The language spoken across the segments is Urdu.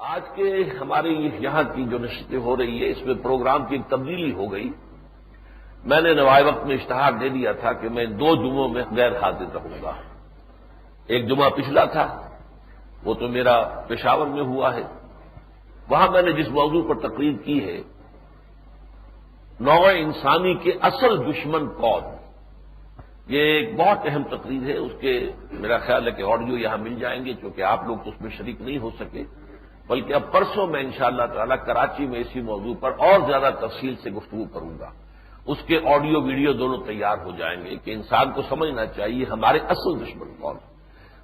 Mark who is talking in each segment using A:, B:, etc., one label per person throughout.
A: آج کے ہماری یہاں کی جو نشستیں ہو رہی ہے اس میں پروگرام کی ایک تبدیلی ہو گئی۔ میں نے نوائے وقت میں اشتہار دے دیا تھا کہ میں 2 جمعوں میں غیر حاضر رہوں گا۔ ایک جمعہ پچھلا تھا، وہ تو میرا پشاور میں ہوا ہے۔ وہاں میں نے جس موضوع پر تقریر کی ہے، نوع انسانی کے اصل دشمن کون، یہ ایک بہت اہم تقریر ہے۔ اس کے میرا خیال ہے کہ آڈیو یہاں مل جائیں گے، چونکہ آپ لوگ تو اس میں شریک نہیں ہو سکے، بلکہ اب پرسوں میں انشاءاللہ تعالی کراچی میں اسی موضوع پر اور زیادہ تفصیل سے گفتگو کروں گا۔ اس کے آڈیو ویڈیو دونوں تیار ہو جائیں گے کہ انسان کو سمجھنا چاہیے ہمارے اصل دشمن کون،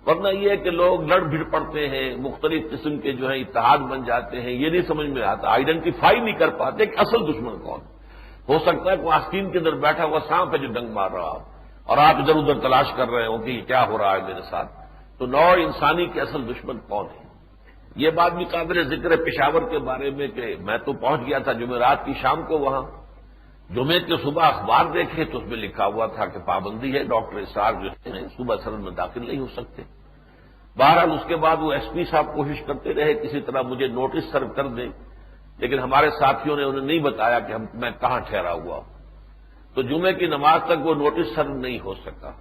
A: ورنہ یہ ہے کہ لوگ لڑ بھڑ پڑتے ہیں، مختلف قسم کے جو ہے اتحاد بن جاتے ہیں، یہ نہیں سمجھ میں آتا، آئیڈینٹیفائی نہیں کر پاتے کہ اصل دشمن کون۔ ہو سکتا ہے کوئی آستین کے اندر بیٹھا ہوا سانپ ہے جو ڈنگ مار رہا ہو، اور آپ ادھر ادھر تلاش کر رہے ہو کہ یہ کیا ہو رہا ہے میرے ساتھ۔ تو نوع انسانی کے اصل دشمن کون ہے، یہ بات بھی قابل ذکر ہے پشاور کے بارے میں کہ میں تو پہنچ گیا تھا جمعرات کی شام کو وہاں۔ جمعے کے صبح اخبار دیکھے تو اس میں لکھا ہوا تھا کہ پابندی ہے، ڈاکٹر اسرار جو ہے صبح سرن میں داخل نہیں ہو سکتے۔ بہرحال اس کے بعد وہ ایس پی صاحب کوشش کرتے رہے کسی طرح مجھے نوٹس سرو کر دیں، لیکن ہمارے ساتھیوں نے انہیں نہیں بتایا کہ میں کہاں ٹھہرا ہوا ہوں، تو جمعے کی نماز تک وہ نوٹس سرو نہیں ہو سکا۔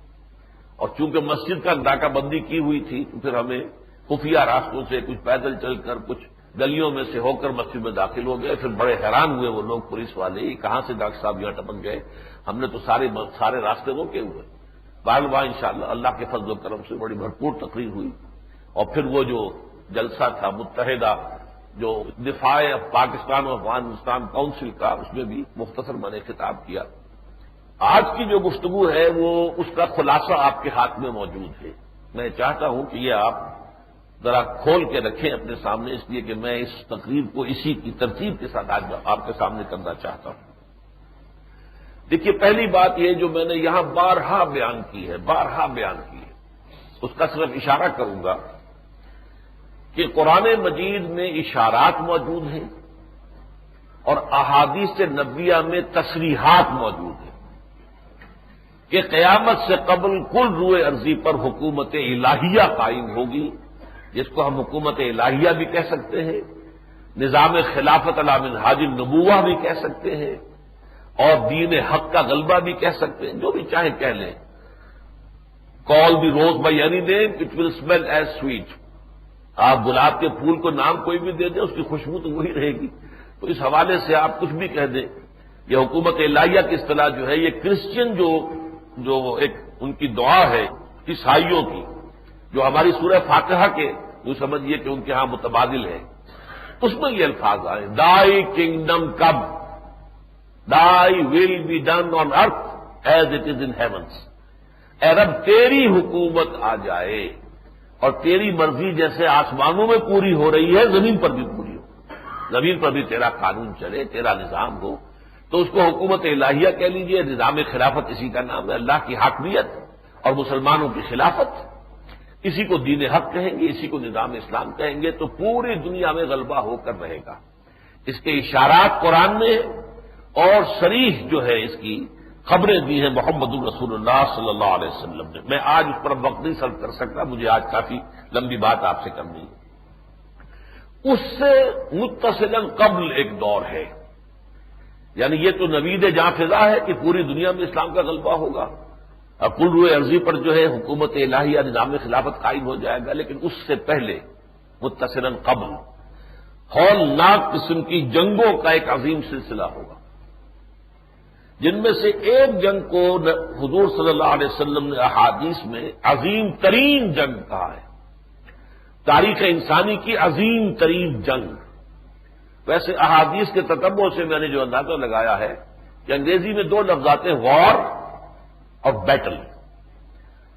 A: اور چونکہ مسجد کا ناکہ بندی کی ہوئی تھی تو پھر ہمیں خفیہ راستوں سے کچھ پیدل چل کر کچھ گلیوں میں سے ہو کر مسجد میں داخل ہو گئے۔ پھر بڑے حیران ہوئے وہ لوگ پولیس والے، یہ کہاں سے ڈاکٹر صاحب یہاں ٹپک گئے، ہم نے تو سارے راستے روکے ہوئے۔ بہرحال وہاں انشاءاللہ اللہ کے فضل و کرم سے بڑی بھرپور تقریر ہوئی، اور پھر وہ جو جلسہ تھا متحدہ جو دفاع پاکستان اور افغانستان کونسل کا، اس میں بھی مختصر میں نے خطاب کیا۔ آج کی جو گفتگو ہے وہ اس کا خلاصہ آپ کے ہاتھ میں موجود ہے۔ میں چاہتا ہوں کہ یہ آپ ذرا کھول کے رکھیں اپنے سامنے، اس لیے کہ میں اس تقریر کو اسی کی ترتیب کے ساتھ آج آپ کے سامنے کرنا چاہتا ہوں۔ دیکھیے، پہلی بات یہ جو میں نے یہاں بارہا بیان کی ہے، اس کا صرف اشارہ کروں گا کہ قرآن مجید میں اشارات موجود ہیں اور احادیث نبویہ میں تصریحات موجود ہیں کہ قیامت سے قبل کل روئے ارضی پر حکومت الہیہ قائم ہوگی، جس کو ہم حکومت الہیہ بھی کہہ سکتے ہیں، نظام خلافت علی منہاج النبوہ بھی کہہ سکتے ہیں، اور دین حق کا غلبہ بھی کہہ سکتے ہیں، جو بھی چاہے کہہ لیں۔ Call the rose by any name it will smell as sweet, آپ گلاب کے پھول کو نام کوئی بھی دے دیں اس کی خوشبو تو وہی رہے گی۔ تو اس حوالے سے آپ کچھ بھی کہہ دیں، یہ حکومت الہیہ کی اصطلاح جو ہے یہ کرسچین جو ایک ان کی دعا ہے عیسائیوں کی، جو ہماری سورہ فاتحہ کے جو سمجھیے کہ ان کے ہاں متبادل ہے، اس میں یہ الفاظ آئے، دائی kingdom come, thy will be done on earth as it is in heavens, اے رب تیری حکومت آ جائے اور تیری مرضی جیسے آسمانوں میں پوری ہو رہی ہے زمین پر بھی پوری ہو، زمین پر بھی تیرا قانون چلے، تیرا نظام ہو۔ تو اس کو حکومت الہیہ کہہ لیجیے، نظام خلافت اسی کا نام ہے، اللہ کی حاکمیت اور مسلمانوں کی خلافت، اسی کو دین حق کہیں گے، اسی کو نظام اسلام کہیں گے، تو پوری دنیا میں غلبہ ہو کر رہے گا۔ اس کے اشارات قرآن میں اور صریح جو ہے اس کی خبریں دی ہیں محمد الرسول اللہ صلی اللہ علیہ وسلم نے۔ میں آج اس پر وقت نہیں صرف کر سکتا، مجھے آج کافی لمبی بات آپ سے کرنی ہے۔ اس سے متصلاً قبل ایک دور ہے، یعنی یہ تو نوید جاں فضا ہے کہ پوری دنیا میں اسلام کا غلبہ ہوگا اور کل روئے ارضی پر جو ہے حکومت الہیہ نظام خلافت قائم ہو جائے گا، لیکن اس سے پہلے متصلاً قبل ہولناک قسم کی جنگوں کا ایک عظیم سلسلہ ہوگا، جن میں سے ایک جنگ کو حضور صلی اللہ علیہ وسلم نے احادیث میں عظیم ترین جنگ کہا ہے، تاریخ انسانی کی عظیم ترین جنگ۔ ویسے احادیث کے تتبع سے میں نے جو اندازہ لگایا ہے کہ انگریزی میں 2 لفظ آتے ہیں، وار اور بیٹل،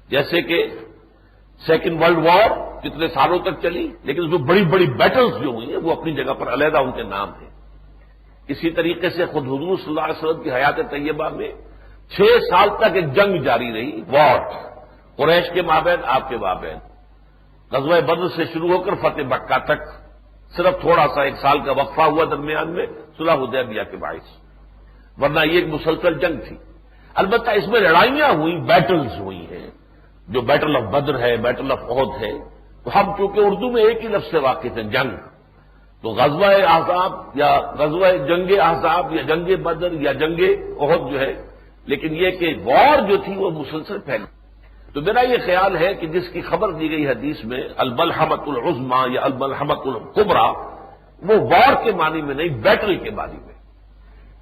A: جیسے کہ سیکنڈ ورلڈ وار کتنے سالوں تک چلی، لیکن اس میں بڑی بڑی بیٹلز جو ہوئی ہیں وہ اپنی جگہ پر علیحدہ ان کے نام ہیں۔ اسی طریقے سے خود حضور صلی اللہ علیہ وسلم کی حیات طیبہ میں 6 سال تک ایک جنگ جاری رہی، وار، قریش کے مابین آپ کے مابین، غزوہ بدر سے شروع ہو کر فتح مکہ تک، صرف تھوڑا سا 1 سال کا وقفہ ہوا درمیان میں صلح حدیبیہ کے باعث، ورنہ یہ ایک مسلسل جنگ تھی۔ البتہ اس میں لڑائیاں ہوئی، بیٹلز ہوئی ہیں، جو بیٹل آف بدر ہے، بیٹل آف احد ہے، تو ہم چونکہ اردو میں ایک ہی لفظ سے واقف ہیں، جنگ، تو غزوہ احزاب یا غزوہ جنگ احزاب یا جنگ بدر یا جنگ احد جو ہے، لیکن یہ کہ وار جو تھی وہ مسلسل پھیلی. تو میرا یہ خیال ہے کہ جس کی خبر دی گئی حدیث میں الملحمۃ العظمی یا الملحمۃ الکبریٰ، وہ وار کے معنی میں نہیں، بیٹل کے معنی میں،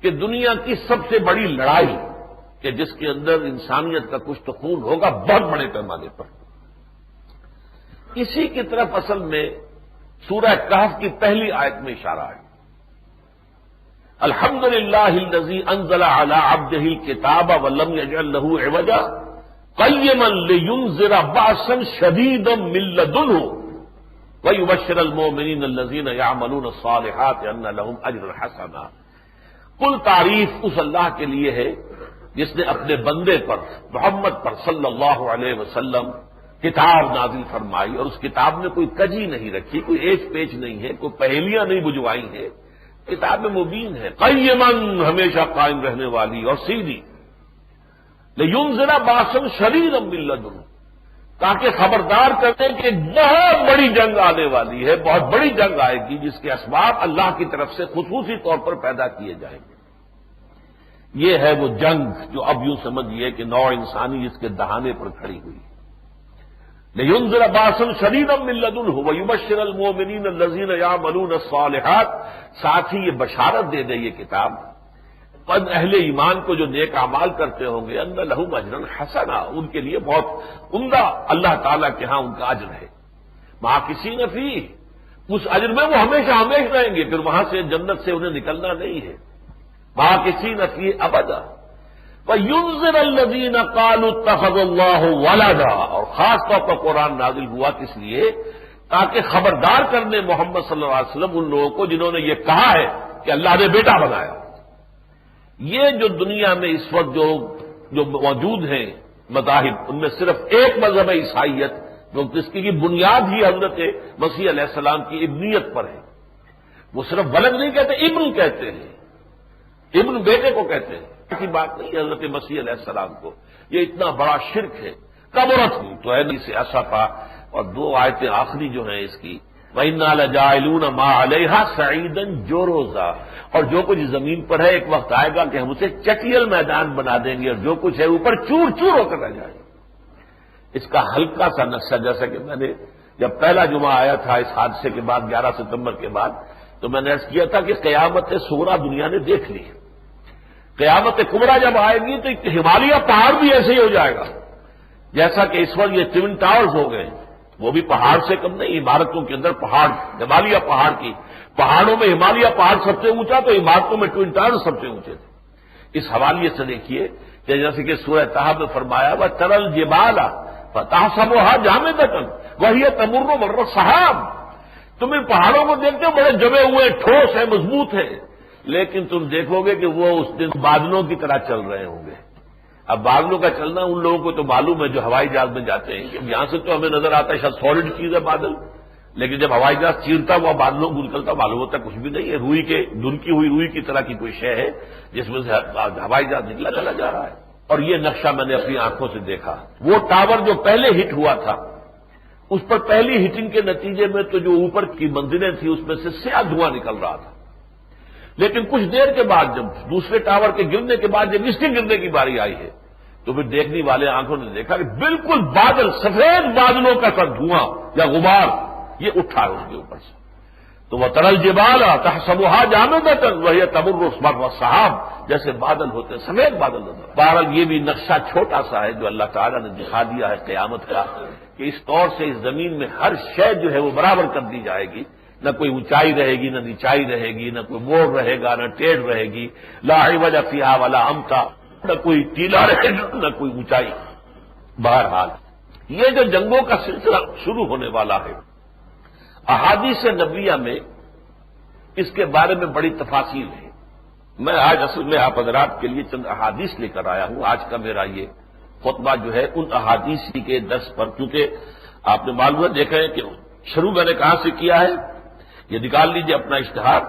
A: کہ دنیا کی سب سے بڑی لڑائی کہ جس کے اندر انسانیت کا کچھ تو خون ہوگا بہت بڑے پیمانے پر. اسی کی طرف اصل میں سورہ کہف کی پہلی آیت میں اشارہ ہے. الحمدللہ الذی انزل علی عبدہ الکتاب ولم یجعل لہ عوجا قیما لینذر بأسا شدیدا من لدنہ ویبشر المؤمنین الذین یعملون الصالحات ان لہم اجرا حسنا. کل تعریف اس اللہ کے لیے ہے جس نے اپنے بندے پر محمد پر صلی اللہ علیہ وسلم کتاب نازل فرمائی، اور اس کتاب میں کوئی کجی نہیں رکھی، کوئی ایچ پیچ نہیں ہے، کوئی پہیلیاں نہیں بجوائی ہیں. کتاب مبین ہے، قیماً ہمیشہ قائم رہنے والی اور سیدھی، لینذر بأسا شدیدا من لدنہ، تاکہ خبردار کرتے کہ ایک بہت بڑی جنگ آنے والی ہے، بہت بڑی جنگ آئے گی جس کے اسباب اللہ کی طرف سے خصوصی طور پر پیدا کیے جائیں گے. یہ ہے وہ جنگ جو اب یوں سمجھیے کہ نوع انسانی اس کے دہانے پر کھڑی ہوئی. لینذر بأسا شدیدا من لدنہ ویبشر المؤمنین الذین یعملون الصالحات. ساتھ ہی یہ بشارت دے دے یہ کتاب ان اہل ایمان کو جو نیک اعمال کرتے ہوں گے، ان لہم اجرا حسنا، ان کے لیے بہت عمدہ اللہ تعالیٰ کے ہاں ان کا اجر ہے. ماکثین فیہ، اس اجر میں وہ ہمیشہ ہمیشہ رہیں گے، پھر وہاں سے جنت سے انہیں نکلنا نہیں ہے. ماکثین فیہ ابدا. وَيُنذِرَ الَّذِينَ قَالُوا اتَّخَذَ اللَّهُ وَلَدًا، اور خاص طور پر قرآن نازل ہوا کس لیے؟ تاکہ خبردار کرنے محمد صلی اللہ علیہ وسلم ان لوگوں کو جنہوں نے یہ کہا ہے کہ اللہ نے بیٹا بنایا. یہ جو دنیا میں اس وقت جو موجود ہیں مذاہب، ان میں صرف ایک مذہب ہے عیسائیت، جو جس کی بنیاد ہی حضرت مسیح علیہ السلام کی ابنیت پر ہے. وہ صرف ولد نہیں کہتے، ابن کہتے ہیں، ابن بیٹے کو کہتے ہیں. کی بات نہیں حضرت مسیح علیہ السلام کو. یہ اتنا بڑا شرک ہے. کبرت ہوئی تو ہے سے اسفا. اور دو آیتیں آخری جو ہیں اس کی، وَإِنَّا لَجَاعِلُونَ مَا عَلَيْهَا صَعِيدًا جُرُزًا، اور جو کچھ زمین پر ہے ایک وقت آئے گا کہ ہم اسے چٹیل میدان بنا دیں گے، اور جو کچھ ہے اوپر چور چور ہو کر رہ جائے گا. اس کا ہلکا سا نقشہ، جیسا کہ میں نے جب پہلا جمعہ آیا تھا اس حادثے کے بعد 11 ستمبر کے بعد، تو میں نے عرض کیا تھا کہ قیامت صغریٰ دنیا نے دیکھ لی. قیامت کبریٰ جب آئے گی تو ہمالیہ پہاڑ بھی ایسے ہی ہو جائے گا جیسا کہ اس وقت یہ ٹوین ٹاورز ہو گئے. وہ بھی پہاڑ سے کم نہیں، عمارتوں کے اندر پہاڑ، ہمالیہ پہاڑ کی، پہاڑوں میں ہمالیہ پہاڑ سب سے اونچا تو عمارتوں میں ٹوین ٹاورز سب سے اونچے تھے. اس حوالے سے دیکھیے کہ جیسے کہ سورہ طہ میں فرمایا وَتَرَى الْجِبَالَ فَتَحْسَبُهَا جَامِدَةً وَهِيَ تَمُرُّ مَرَّ السَّحَابِ. تم ان پہاڑوں کو دیکھتے ہو بڑے جمے ہوئے، ٹھوس ہیں، مضبوط ہیں، لیکن تم دیکھو گے کہ وہ اس دن بادلوں کی طرح چل رہے ہوں گے. اب بادلوں کا چلنا ان لوگوں کو تو معلوم ہے جو ہوائی جہاز میں جاتے ہیں، کہ یہاں سے تو ہمیں نظر آتا ہے شاید سالڈ چیز ہے بادل، لیکن جب ہوائی جہاز چیرتا ہوا بادلوں کو نکلتا معلوم ہوتا کچھ بھی نہیں ہے، روئی کے دھنکی ہوئی روئی کی طرح کی کوئی شے ہے جس میں سے ہوائی جہاز نکلا چلا جا رہا ہے. اور یہ نقشہ میں نے اپنی آنکھوں سے دیکھا. وہ ٹاور جو پہلے ہٹ ہوا تھا اس پر پہلی ہٹنگ کے نتیجے میں تو جو اوپر کی منزلیں تھیں اس میں سے سیاہ دھواں نکل رہا تھا، لیکن کچھ دیر کے بعد جب دوسرے ٹاور کے گرنے کے بعد جب اس کے گرنے کی باری آئی ہے تو پھر دیکھنے والے آنکھوں نے دیکھا کہ بالکل بادل، سفید بادلوں کا سا دھواں یا غبار یہ اٹھا ہے اس کے اوپر سے. تو وَتَرَى الْجِبَالَ تَحْسَبُهَا جَامِدَةً وَهِيَ تَمُرُّ مَرَّ السَّحَابِ، جیسے بادل ہوتے ہیں، سفید بادل نظر. بہرحال یہ بھی نقشہ چھوٹا سا ہے جو اللہ تعالیٰ نے دکھا دیا ہے قیامت کا، کہ اس طور سے اس زمین میں ہر شے جو ہے وہ برابر کر دی جائے گی. نہ کوئی اونچائی رہے گی، نہ نیچائی رہے گی، نہ کوئی موڑ رہے گا، نہ ٹیڑھ رہے گی. لا عوج فیہا ولا امتا، نہ کوئی ٹیلا رہے گا نہ کوئی اونچائی. بہرحال یہ جو جنگوں کا سلسلہ شروع ہونے والا ہے، احادیث نبویہ میں اس کے بارے میں بڑی تفاصیل ہے. میں آج اصل میں آپ حضرات کے لیے چند احادیث لے کر آیا ہوں. آج کا میرا یہ خطبہ جو ہے ان احادیث کے درس پر، کیونکہ آپ نے معلومات دیکھا ہے کہ شروع میں نے کہاں سے کیا ہے، یہ نکال لیجیے اپنا اشتہار.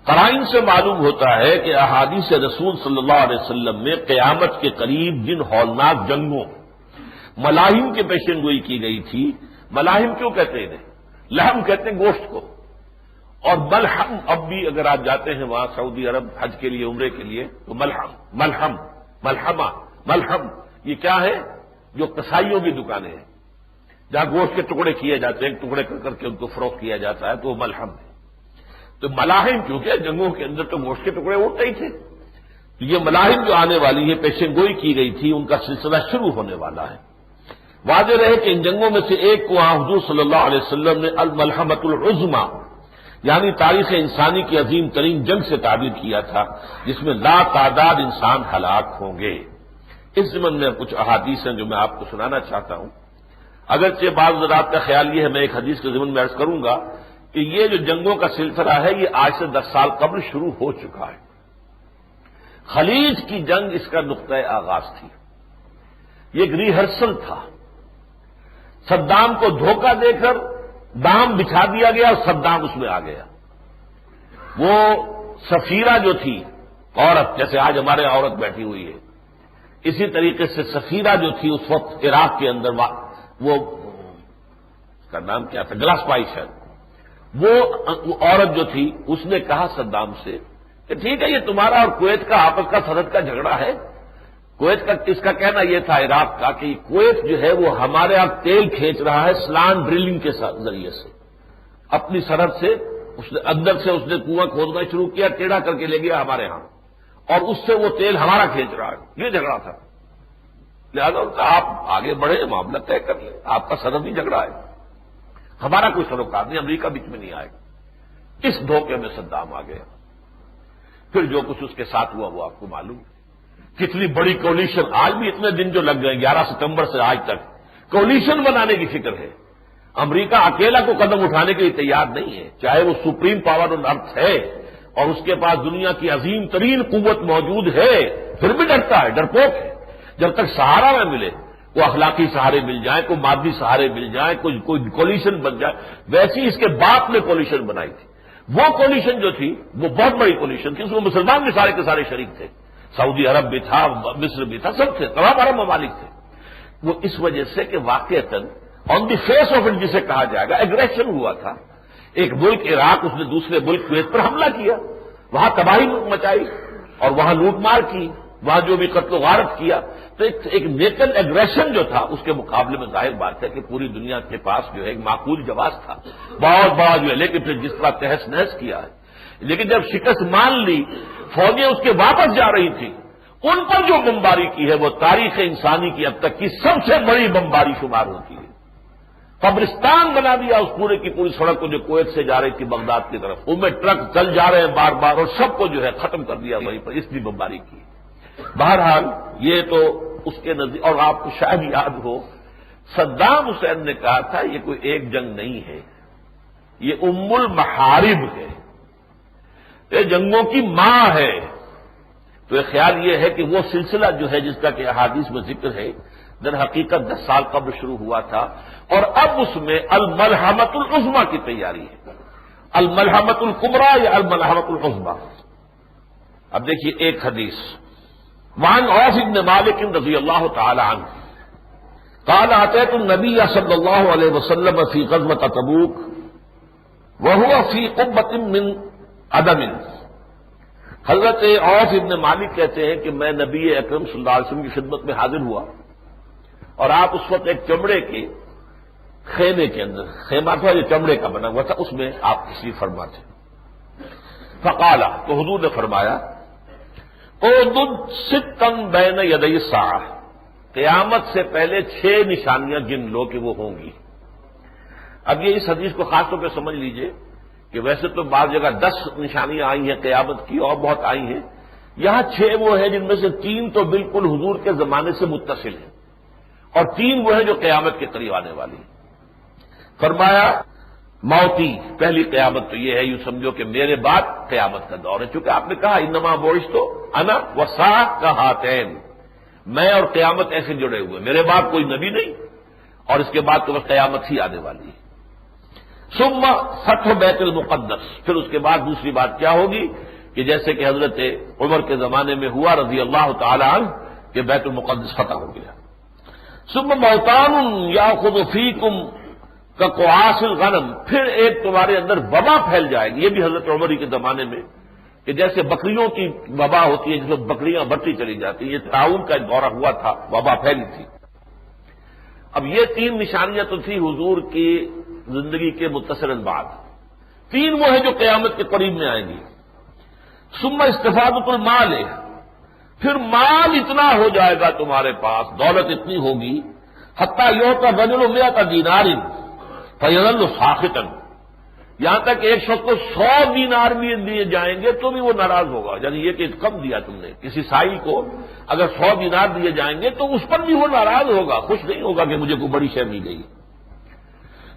A: قرائن سے معلوم ہوتا ہے کہ احادیث رسول صلی اللہ علیہ وسلم میں قیامت کے قریب جن ہولناک جنگوں، ملاحم کی پیشن گوئی کی گئی تھی. ملاحم کیوں کہتے ہیں انہیں؟ لحم کہتے ہیں گوشت کو، اور ملحم، اب بھی اگر آپ جاتے ہیں وہاں سعودی عرب حج کے لیے، عمرے کے لیے، تو ملحم یہ کیا ہے؟ جو کسائیوں کی دکانیں ہیں جہاں گوشت کے ٹکڑے کیے جاتے ہیں، ٹکڑے کر کر کے ان کو فروخت کیا جاتا ہے، تو وہ ملحم ہے۔ تو ملاحم، کیونکہ جنگوں کے اندر تو گوشت کے ٹکڑے اٹھتے ہی تھے، تو یہ ملاحم جو آنے والی ہے، پیشن گوئی کی گئی تھی، ان کا سلسلہ شروع ہونے والا ہے۔ واضح رہے کہ ان جنگوں میں سے ایک کو وہاں حضور صلی اللہ علیہ وسلم نے الملحمۃ العظمی، یعنی تاریخ انسانی کی عظیم ترین جنگ سے تعبیر کیا تھا، جس میں لا تعداد انسان ہلاک ہوں گے۔ اس ضمن میں کچھ احادیث ہیں جو میں آپ کو سنانا چاہتا ہوں۔ اگرچہ بعض حضرات کا خیال یہ ہے، میں ایک حدیث کے ضمن میں عرض کروں گا کہ یہ جو جنگوں کا سلسلہ ہے یہ آج سے 10 سال قبل شروع ہو چکا ہے۔ خلیج کی جنگ اس کا نقطۂ آغاز تھی، یہ ایک ریہرسل تھا۔ صدام کو دھوکہ دے کر دام بچھا دیا گیا اور صدام اس میں آ گیا۔ وہ سفیرہ جو تھی عورت، جیسے آج ہمارے عورت بیٹھی ہوئی ہے، اسی طریقے سے سفیرہ جو تھی اس وقت عراق کے اندر، وہ اس کا نام کیا تھا، گلاس پائی شاید، وہ عورت جو تھی اس نے کہا صدام سے کہ ٹھیک ہے، یہ تمہارا اور کویت کا آپس کا سرحد کا جھگڑا ہے۔ کویت کا اس کا کہنا یہ تھا عراق کا کہ کویت جو ہے وہ ہمارے آپ تیل کھینچ رہا ہے سلان ڈرلنگ کے ذریعے سے، اپنی سرحد سے اس نے اندر سے اس نے کنواں کھودنا شروع کیا، ٹیڑھا کر کے لے گیا ہمارے ہاں، اور اس سے وہ تیل ہمارا کھینچ رہا ہے۔ یہ جھگڑا تھا، لہٰذا ان کا آپ آگے بڑھے، معاملہ طے کر لیں، آپ کا سرحدی جھگڑا ہے، ہمارا کوئی سروکار نہیں، امریکہ بیچ میں نہیں آئے گا۔ اس دھوکے میں صدام آ گیا۔ پھر جو کچھ اس کے ساتھ ہوا وہ آپ کو معلوم ہے۔ کتنی بڑی کولیشن، آج بھی اتنے دن جو لگ گئے 11 ستمبر سے آج تک کولیشن بنانے کی فکر ہے۔ امریکہ اکیلا کو قدم اٹھانے کے لیے تیار نہیں ہے، چاہے وہ سپریم پاور آن ارتھ ہے اور اس کے پاس دنیا کی عظیم ترین قوت موجود ہے، پھر بھی ڈرتا ہے، ڈرپوک ہے۔ جب تک سہارا نہ ملے، کوئی اخلاقی سہارے مل جائیں، کوئی مادی سہارے مل جائیں، کوئی کولیشن بن جائے، ویسی اس کے باپ نے کولیشن بنائی تھی۔ وہ کولیشن جو تھی وہ بہت بڑی کولیشن تھی، اس میں مسلمان بھی سارے کے سارے شریک تھے، سعودی عرب بھی تھا، مصر بھی تھا، سب تھے، تمام عرب ممالک تھے۔ وہ اس وجہ سے کہ واقعتاً آن دی فیس آف اٹ جسے کہا جائے گا ایگریشن ہوا تھا۔ ایک ملک عراق، اس نے دوسرے ملک کویت پر حملہ کیا، وہاں تباہی مچائی اور وہاں لوٹ مار کی، وہاں جو بھی قتل و غارت کیا، تو ایک نیٹل ایگریشن جو تھا اس کے مقابلے میں ظاہر بات ہے کہ پوری دنیا کے پاس جو ہے ایک معقول جواز تھا، بہت بڑا جو ہے، لیکن پھر جس طرح تہس نہس کیا ہے، لیکن جب شکست مان لی، فوجیں اس کے واپس جا رہی تھی، ان پر جو بمباری کی ہے وہ تاریخ انسانی کی اب تک کی سب سے بڑی بمباری شمار ہوتی ہے۔ قبرستان بنا دیا اس پورے کی پوری سڑک کو جو کویت سے جا رہی تھی بغداد کی طرف، ان میں ٹرک چل جا رہے ہیں بار بار، اور سب کو جو ہے ختم کر دیا وہیں پر، اس لیے بمباری کی۔ بہرحال یہ تو اس کے نزدیک، اور آپ کو شاید یاد ہو صدام حسین نے کہا تھا یہ کوئی ایک جنگ نہیں ہے، یہ ام المحارب ہے، یہ جنگوں کی ماں ہے۔ تو یہ خیال یہ ہے کہ وہ سلسلہ جو ہے جس کا کہ احادیث میں ذکر ہے، در حقیقت 10 سال قبل شروع ہوا تھا، اور اب اس میں الملحمۃ العظمی کی تیاری ہے، الملحمۃ الکبریٰ یا الملحمۃ العظمی۔ اب دیکھیے ایک حدیث، وعن عوف بن مالک رضی اللہ تعالی عنہ قال اتيت النبي صلی اللہ علیہ وسلم فی غزوۃ تبوک وهو فی قبۃ من عدم۔ حضرت عوف بن مالک کہتے ہیں کہ میں نبی اکرم صلی اللہ علیہ وسلم کی خدمت میں حاضر ہوا، اور آپ اس وقت ایک چمڑے کے خیمے کے اندر، خیمہ تھا جو چمڑے کا بنا ہوا تھا، اس میں آپ تشریف فرما تھے۔ فقال، تو حضور نے فرمایا، اعدد ستا بین یدی الساعہ، قیامت سے پہلے 6 نشانیاں گن لو کہ وہ ہوں گی۔ اب یہ اس حدیث کو خاص طور پہ سمجھ لیجئے کہ ویسے تو بعض جگہ 10 نشانیاں آئی ہیں قیامت کی، اور بہت آئی ہیں، یہاں 6 وہ ہیں جن میں سے 3 تو بالکل حضور کے زمانے سے متصل ہیں، اور 3 وہ ہیں جو قیامت کے قریب آنے والی ہیں۔ فرمایا موتی، پہلی قیامت تو یہ ہے، یوں سمجھو کہ میرے بعد قیامت کا دور ہے، چونکہ آپ نے کہا انما بعثت انا والساعۃ کہاتین، میں اور قیامت ایسے جڑے ہوئے، میرے بعد کوئی نبی نہیں، اور اس کے بعد تو بس قیامت ہی آنے والی ہے۔ ثم فتح بیت المقدس، پھر اس کے بعد دوسری بات کیا ہوگی کہ جیسے کہ حضرت عمر کے زمانے میں ہوا رضی اللہ تعالی عنہ کہ بیت المقدس فتح ہو گیا۔ ثم موتان یاخذ فیکم کقواس الغنم، پھر ایک تمہارے اندر وبا پھیل جائے گی. یہ بھی حضرت عمر کے زمانے میں کہ جیسے بکریوں کی وبا ہوتی ہے جس میں بکریاں بڑھتی چلی جاتی ہیں، یہ تعاون کا ایک دورہ ہوا تھا، وبا پھیلی تھی. اب یہ تین نشانیاں تو تھی حضور کی زندگی کے متصل بعد. تین وہ ہیں جو قیامت کے قریب میں آئیں گی. ثم استفادۃ المال، پھر مال اتنا ہو جائے گا تمہارے پاس، دولت اتنی ہوگی، حتیٰ یعطی الرجل 100 دینار فیظل ساخطا، یہاں تک ایک شخص کو 100 دینار بھی دیے جائیں گے تو بھی وہ ناراض ہوگا. یعنی یہ کہ کم دیا تم نے، کسی سائی کو اگر 100 دینار دیے جائیں گے تو اس پر بھی وہ ناراض ہوگا، خوش نہیں ہوگا کہ مجھے کوئی بڑی شے مل گئی.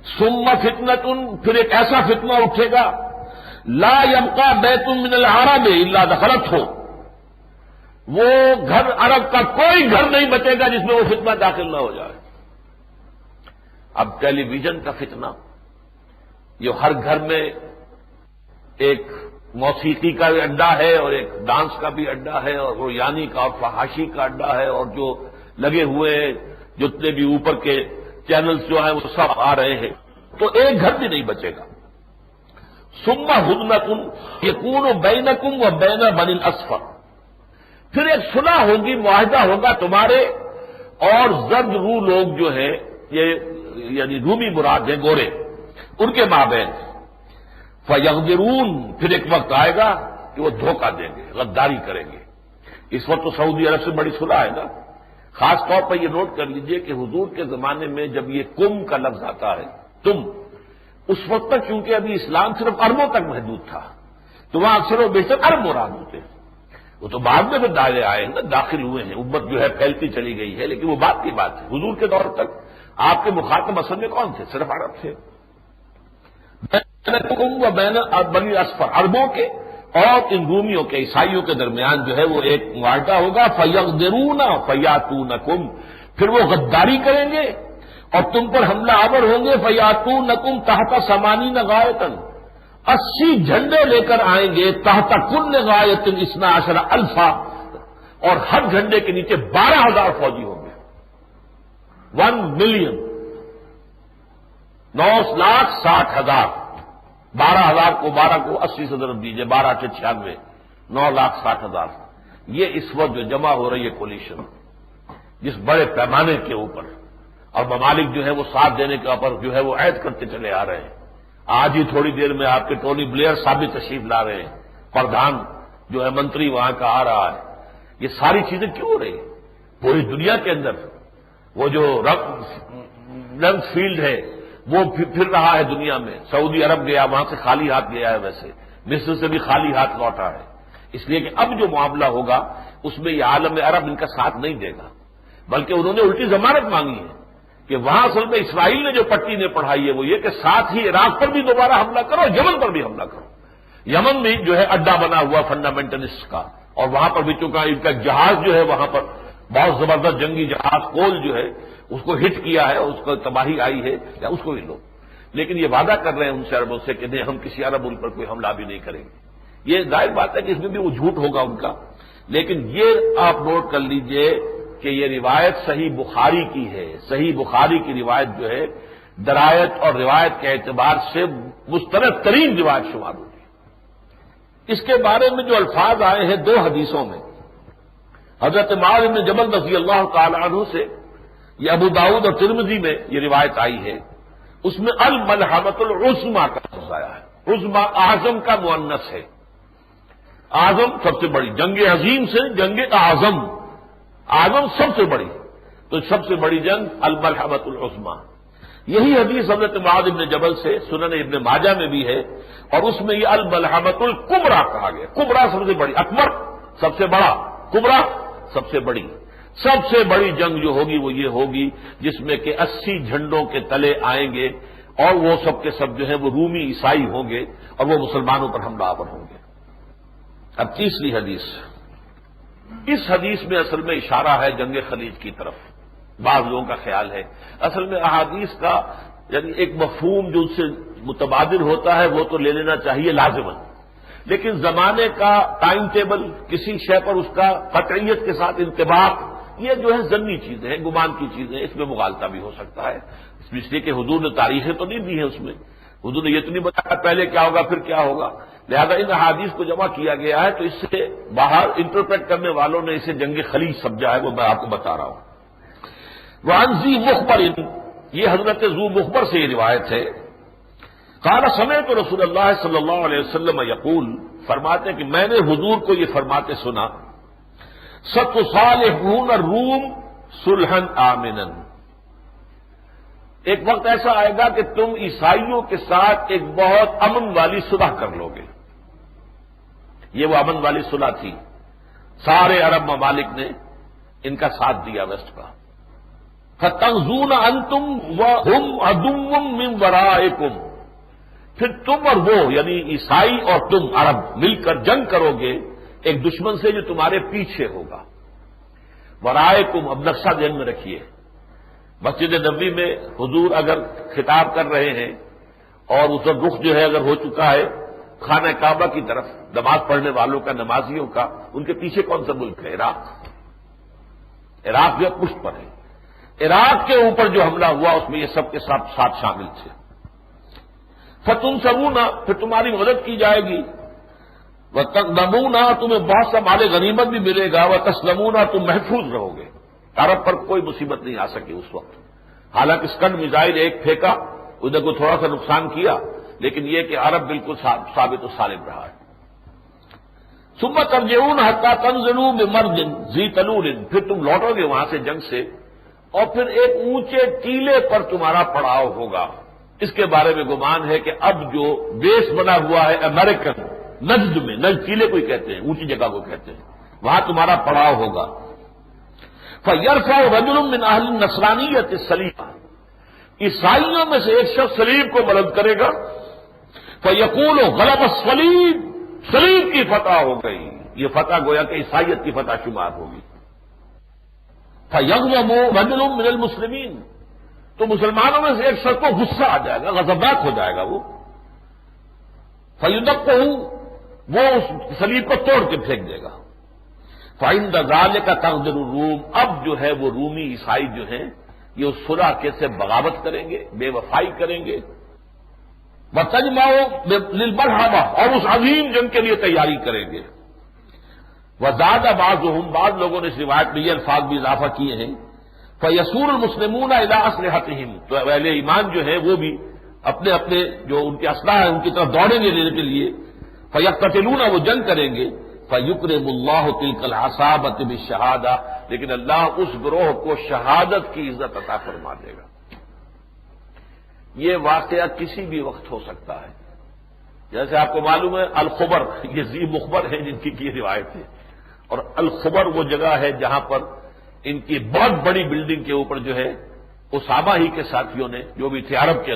A: ثم فتنۃ، پھر ایک ایسا فتنہ اٹھے گا، لا یبقى بیت من العرب الا دخلته، وہ گھر عرب کا کوئی گھر نہیں بچے گا جس میں وہ فتنہ داخل نہ ہو جائے. اب ٹیلی ویژن کا فتنہ، یہ ہر گھر میں ایک موسیقی کا بھی اڈا ہے اور ایک ڈانس کا بھی اڈا ہے اور وہ یعنی کا اور فحاشی کا اڈا ہے، اور جو لگے ہوئے ہیں جتنے بھی اوپر کے چینلز جو ہیں وہ سب آ رہے ہیں، تو ایک گھر بھی نہیں بچے گا. ثم ہدنۃ یکون بینکم و بین بنی الاصفر، پھر ایک صلح ہوگی، معاہدہ ہوگا تمہارے اور زرد رو لوگ جو ہیں، یہ یعنی رومی مراد ہیں، گورے، ان کے مابین. فیغدرون، پھر ایک وقت آئے گا کہ وہ دھوکہ دیں گے، غداری کریں گے. اس وقت تو سعودی عرب سے بڑی صلح ہے نا. خاص طور پر یہ نوٹ کر لیجئے کہ حضور کے زمانے میں جب یہ کم کا لفظ آتا ہے، تم، اس وقت تک چونکہ ابھی اسلام صرف عربوں تک محدود تھا تو وہاں اکثر و بیشتر عرب مراد ہوتے ہیں. وہ تو بعد میں پھر دائرے آئے ہیں نا، داخل ہوئے ہیں، امت جو ہے پھیلتی چلی گئی ہے، لیکن وہ بات کی بات ہے. حضور کے دور تک آپ کے مخاطب اصل میں کون تھے؟ صرف عرب تھے. بین بنی اصفر، عربوں کے اور ان رومیوں کے، عیسائیوں کے درمیان جو ہے وہ ایک معاہدہ ہوگا. فیغدرون فیاتونکم، پھر وہ غداری کریں گے اور تم پر حملہ آور ہوں گے. فیاتونکم تحت 80 غایۃ، 80 جھنڈے لے کر آئیں گے. تحت کل غایۃ 12 الفا، اور ہر جھنڈے کے نیچے 12,000 فوجی ہوں گے. 1 ملین، 9,60,000، 12,000 کو 12 کو 80 سے ضرب دیجیے، 12 سے 96، 9,60,000. یہ اس وقت جو جمع ہو رہی ہے کولیشن، جس بڑے پیمانے کے اوپر، اور ممالک جو ہے وہ ساتھ دینے کے اوپر جو ہے وہ عہد کرتے چلے آ رہے ہیں. آج ہی تھوڑی دیر میں آپ کے ٹونی بلیئر صاحب بھی تشریف لا رہے ہیں، پردھان جو ہے منتری وہاں کا آ رہا ہے. یہ ساری چیزیں کیوں ہو رہی ہیں پوری دنیا کے اندر؟ وہ جو رنگ فیلڈ ہے وہ پھر رہا ہے دنیا میں. سعودی عرب گیا، وہاں سے خالی ہاتھ گیا ہے، ویسے مصر سے بھی خالی ہاتھ لوٹا ہے. اس لیے کہ اب جو معاملہ ہوگا اس میں یہ عالم عرب ان کا ساتھ نہیں دے گا، بلکہ انہوں نے الٹی ضمانت مانگی ہے کہ وہاں اصل میں اسرائیل نے جو پٹی نے پڑھائی ہے وہ یہ کہ ساتھ ہی عراق پر بھی دوبارہ حملہ کرو، یمن پر بھی حملہ کرو. یمن میں جو ہے اڈا بنا ہوا فنڈامنٹلسٹ کا، اور وہاں پر بھی چونکہ ان کا جہاز جو ہے وہاں پر بہت زبردست جنگی جہاز کول جو ہے اس کو ہٹ کیا ہے، اس کو تباہی آئی ہے، یا اس کو بھی لو. لیکن یہ وعدہ کر رہے ہیں ان سے عربوں سے کہ نہیں، ہم کسی عرب ملک پر کوئی حملہ بھی نہیں کریں گے. یہ ظاہر بات ہے کہ اس میں بھی وہ جھوٹ ہوگا ان کا. لیکن یہ آپ نوٹ کر لیجئے کہ یہ روایت صحیح بخاری کی ہے. صحیح بخاری کی روایت جو ہے درایت اور روایت کے اعتبار سے مستند ترین روایت شمار ہوتی ہے. اس کے بارے میں جو الفاظ آئے ہیں 2 حدیثوں میں، حضرت معاذ بن جبل رضی اللہ تعالی عنہ سے، یہ ابو داؤد اور ترمذی میں یہ روایت آئی ہے. اس میں الملحمۃ العظمی کا لفظ آیا ہے. عظمی اعظم کا مؤنث ہے. اعظم سب سے بڑی، جنگ عظیم سے جنگ اعظم، اعظم سب سے بڑی، تو سب سے بڑی جنگ الملحمۃ العظمی. یہی حدیث حضرت معاذ بن جبل سے سنن ابن ماجہ میں بھی ہے، اور اس میں یہ الملحمۃ الکبریٰ کہا گیا. کبریٰ سب سے بڑی، اکبر سب سے بڑا، کبریٰ سب سے بڑی. سب سے بڑی جنگ جو ہوگی وہ یہ ہوگی جس میں کہ 80 جھنڈوں کے تلے آئیں گے، اور وہ سب کے سب جو ہے وہ رومی عیسائی ہوں گے، اور وہ مسلمانوں پر حملہ آور ہوں گے. اب تیسری حدیث، اس حدیث میں اصل میں اشارہ ہے جنگ خلیج کی طرف. بعض لوگوں کا خیال ہے اصل میں احادیث کا یعنی ایک مفہوم جو اس سے متبادل ہوتا ہے وہ تو لے لینا چاہیے لازماً، لیکن زمانے کا ٹائم ٹیبل، کسی شے پر اس کا قطعیت کے ساتھ انطباق، یہ جو ہے ضمنی چیزیں ہیں، گمان کی چیزیں، اس میں مغالطہ بھی ہو سکتا ہے، اس لیے کہ حضور نے تاریخیں تو نہیں دی ہیں اس میں، حضور نے یہ تو نہیں بتایا پہلے کیا ہوگا پھر کیا ہوگا، لہذا ان احادیث کو جمع کیا گیا ہے، تو اس سے باہر انٹرپریٹ کرنے والوں نے اسے جنگ خلیج سمجھا ہے، وہ میں آپ کو بتا رہا ہوں۔ وعن ذی مخبر، یہ حضرت ذو مخبر سے یہ روایت ہے، قال سمعت رسول اللہ صلی اللہ علیہ وسلم یقول، فرماتے کہ میں نے حضور کو یہ فرماتے سنا، ستصالحون الروم صلحا آمنا، ایک وقت ایسا آئے گا کہ تم عیسائیوں کے ساتھ ایک بہت امن والی صلح کر لو گے۔ یہ وہ امن والی صلح تھی، سارے عرب ممالک نے ان کا ساتھ دیا ویسٹ کا۔ فتغزون انتم وهم عدو من ورائکم، پھر تم اور وہ یعنی عیسائی اور تم عرب مل کر جنگ کرو گے ایک دشمن سے جو تمہارے پیچھے ہوگا۔ ورائکم، اب نقشہ ذہن میں رکھیے، مسجد نبوی میں حضور اگر خطاب کر رہے ہیں اور اس کا رخ جو ہے اگر ہو چکا ہے خانہ کعبہ کی طرف، نماز پڑھنے والوں کا، نمازیوں کا، ان کے پیچھے کون سا ملک ہے؟ عراق۔ عراق جو ہے پشت پر ہے، عراق کے اوپر جو حملہ ہوا اس میں یہ سب کے ساتھ شامل تھے۔ فتنصرون، پھر تمہاری مدد کی جائے گی، وتغنمون، تمہیں بہت سا مال غنیمت بھی ملے گا، وتسلمون، تم محفوظ رہو گے۔ عرب پر کوئی مصیبت نہیں آ سکی اس وقت، حالانکہ اسکن میزائل ایک پھینکا، ادھر کو تھوڑا سا نقصان کیا، لیکن یہ کہ عرب بالکل ثابت و سالم رہا ہے۔ ثم ترجعون حتى تنزلوا بمرج ذی طلول، پھر تم لوٹو گے وہاں سے جنگ سے، اور پھر ایک اونچے ٹیلے پر تمہارا پڑاؤ ہوگا۔ اس کے بارے میں گمان ہے کہ اب جو بیس بنا ہوا ہے امریکن نجد میں، نجد ٹیلے کو ہی کہتے ہیں، اونچی جگہ کو کہتے ہیں، وہاں تمہارا پڑاؤ ہوگا۔ فَيَرْفَعُ رَجُلٌ مِّنْ أَهْلِ النَّصْرَانِيَّةِ الصَّلِيبَ، عیسائیوں میں سے ایک شخص صلیب کو بلند کرے گا، فَيَقُولُ غَلَبَ الصَّلِيبُ، صلیب کی فتح ہو گئی، یہ فتح گویا کہ عیسائیت کی فتح شمار ہوگی۔ فَيَغْضَبُ رَجُلٌ مِّنَ الْمُسْلِمِينَ، تو مسلمانوں میں سے ایک شخص کو غصہ آ جائے گا، غضبناک ہو جائے گا وہ، فَيُدَقُّهُ، وہ اس صلیب کو توڑ کے پھینک دے گا۔ فَعِندَ ذَلِكَ تَغْدِرُ الرُّومُ، اب جو ہے وہ رومی عیسائی جو ہیں یہ اس صلح کے سے بغاوت کریں گے، بے وفائی کریں گے، وَتَجْمَعُ لِلْمَلْحَمَةِ، اور اس عظیم جنگ کے لیے تیاری کریں گے۔ وَزَادَ بَعْضُهُمْ، بعض لوگوں نے اس روایت میں یہ الفاظ بھی اضافہ کیے ہیں، فَيَسُورُ الْمُسْلِمُونَ إِلَىٰ أَسْلِحَتِهِمْ، تو اہل ایمان جو ہیں وہ بھی اپنے اپنے جو ان کے اسلحہ ہیں ان کی طرف دوڑیں گے لینے کے لیے، فَيَقْتَتِلُونَ، وہ جنگ کریں گے، فَيُكْرِمُ اللَّهُ تِلْكَ الْعَصَابَةَ بِالشَّهَادَةِ، لیکن اللہ اس گروہ کو شہادت کی عزت عطا فرما دے گا۔ یہ واقعہ کسی بھی وقت ہو سکتا ہے، جیسے آپ کو معلوم ہے الخبر، یہ ذی مخبر ہے جن کی روایت ہے، اور الخبر وہ جگہ ہے جہاں پر ان کی بہت بڑی بلڈنگ کے اوپر جو ہے اسامہ ہی کے ساتھیوں نے جو بھی تھے عرب کے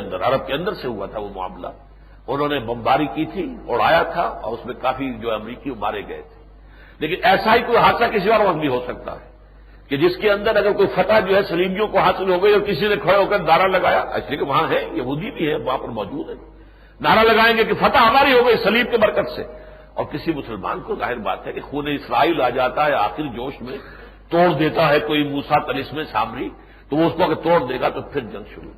A: اندر سے ہوا تھا وہ معاملہ، انہوں نے بمباری کی تھی، اڑایا تھا، اور اس میں کافی جو امریکی مارے گئے تھے۔ لیکن ایسا ہی کوئی حادثہ کسی اور وقت بھی ہو سکتا ہے کہ جس کے اندر اگر کوئی فتح جو ہے صلیبیوں کو حاصل ہو گئی اور کسی نے کھڑے ہو کر نعرہ لگایا، اس لیے کہ وہاں ہے یہودی بھی ہے وہاں پر موجود ہے، نعرہ لگائیں گے کہ فتح ہماری ہو گئی صلیب کے برکت سے، اور کسی مسلمان کو ظاہر بات ہے کہ خون اسرائیل آ جاتا ہے آخر جوش میں، توڑ دیتا ہے کوئی موسیٰ طلسم سامری، تو وہ اس کو اگر توڑ دے گا تو پھر جنگ شروع۔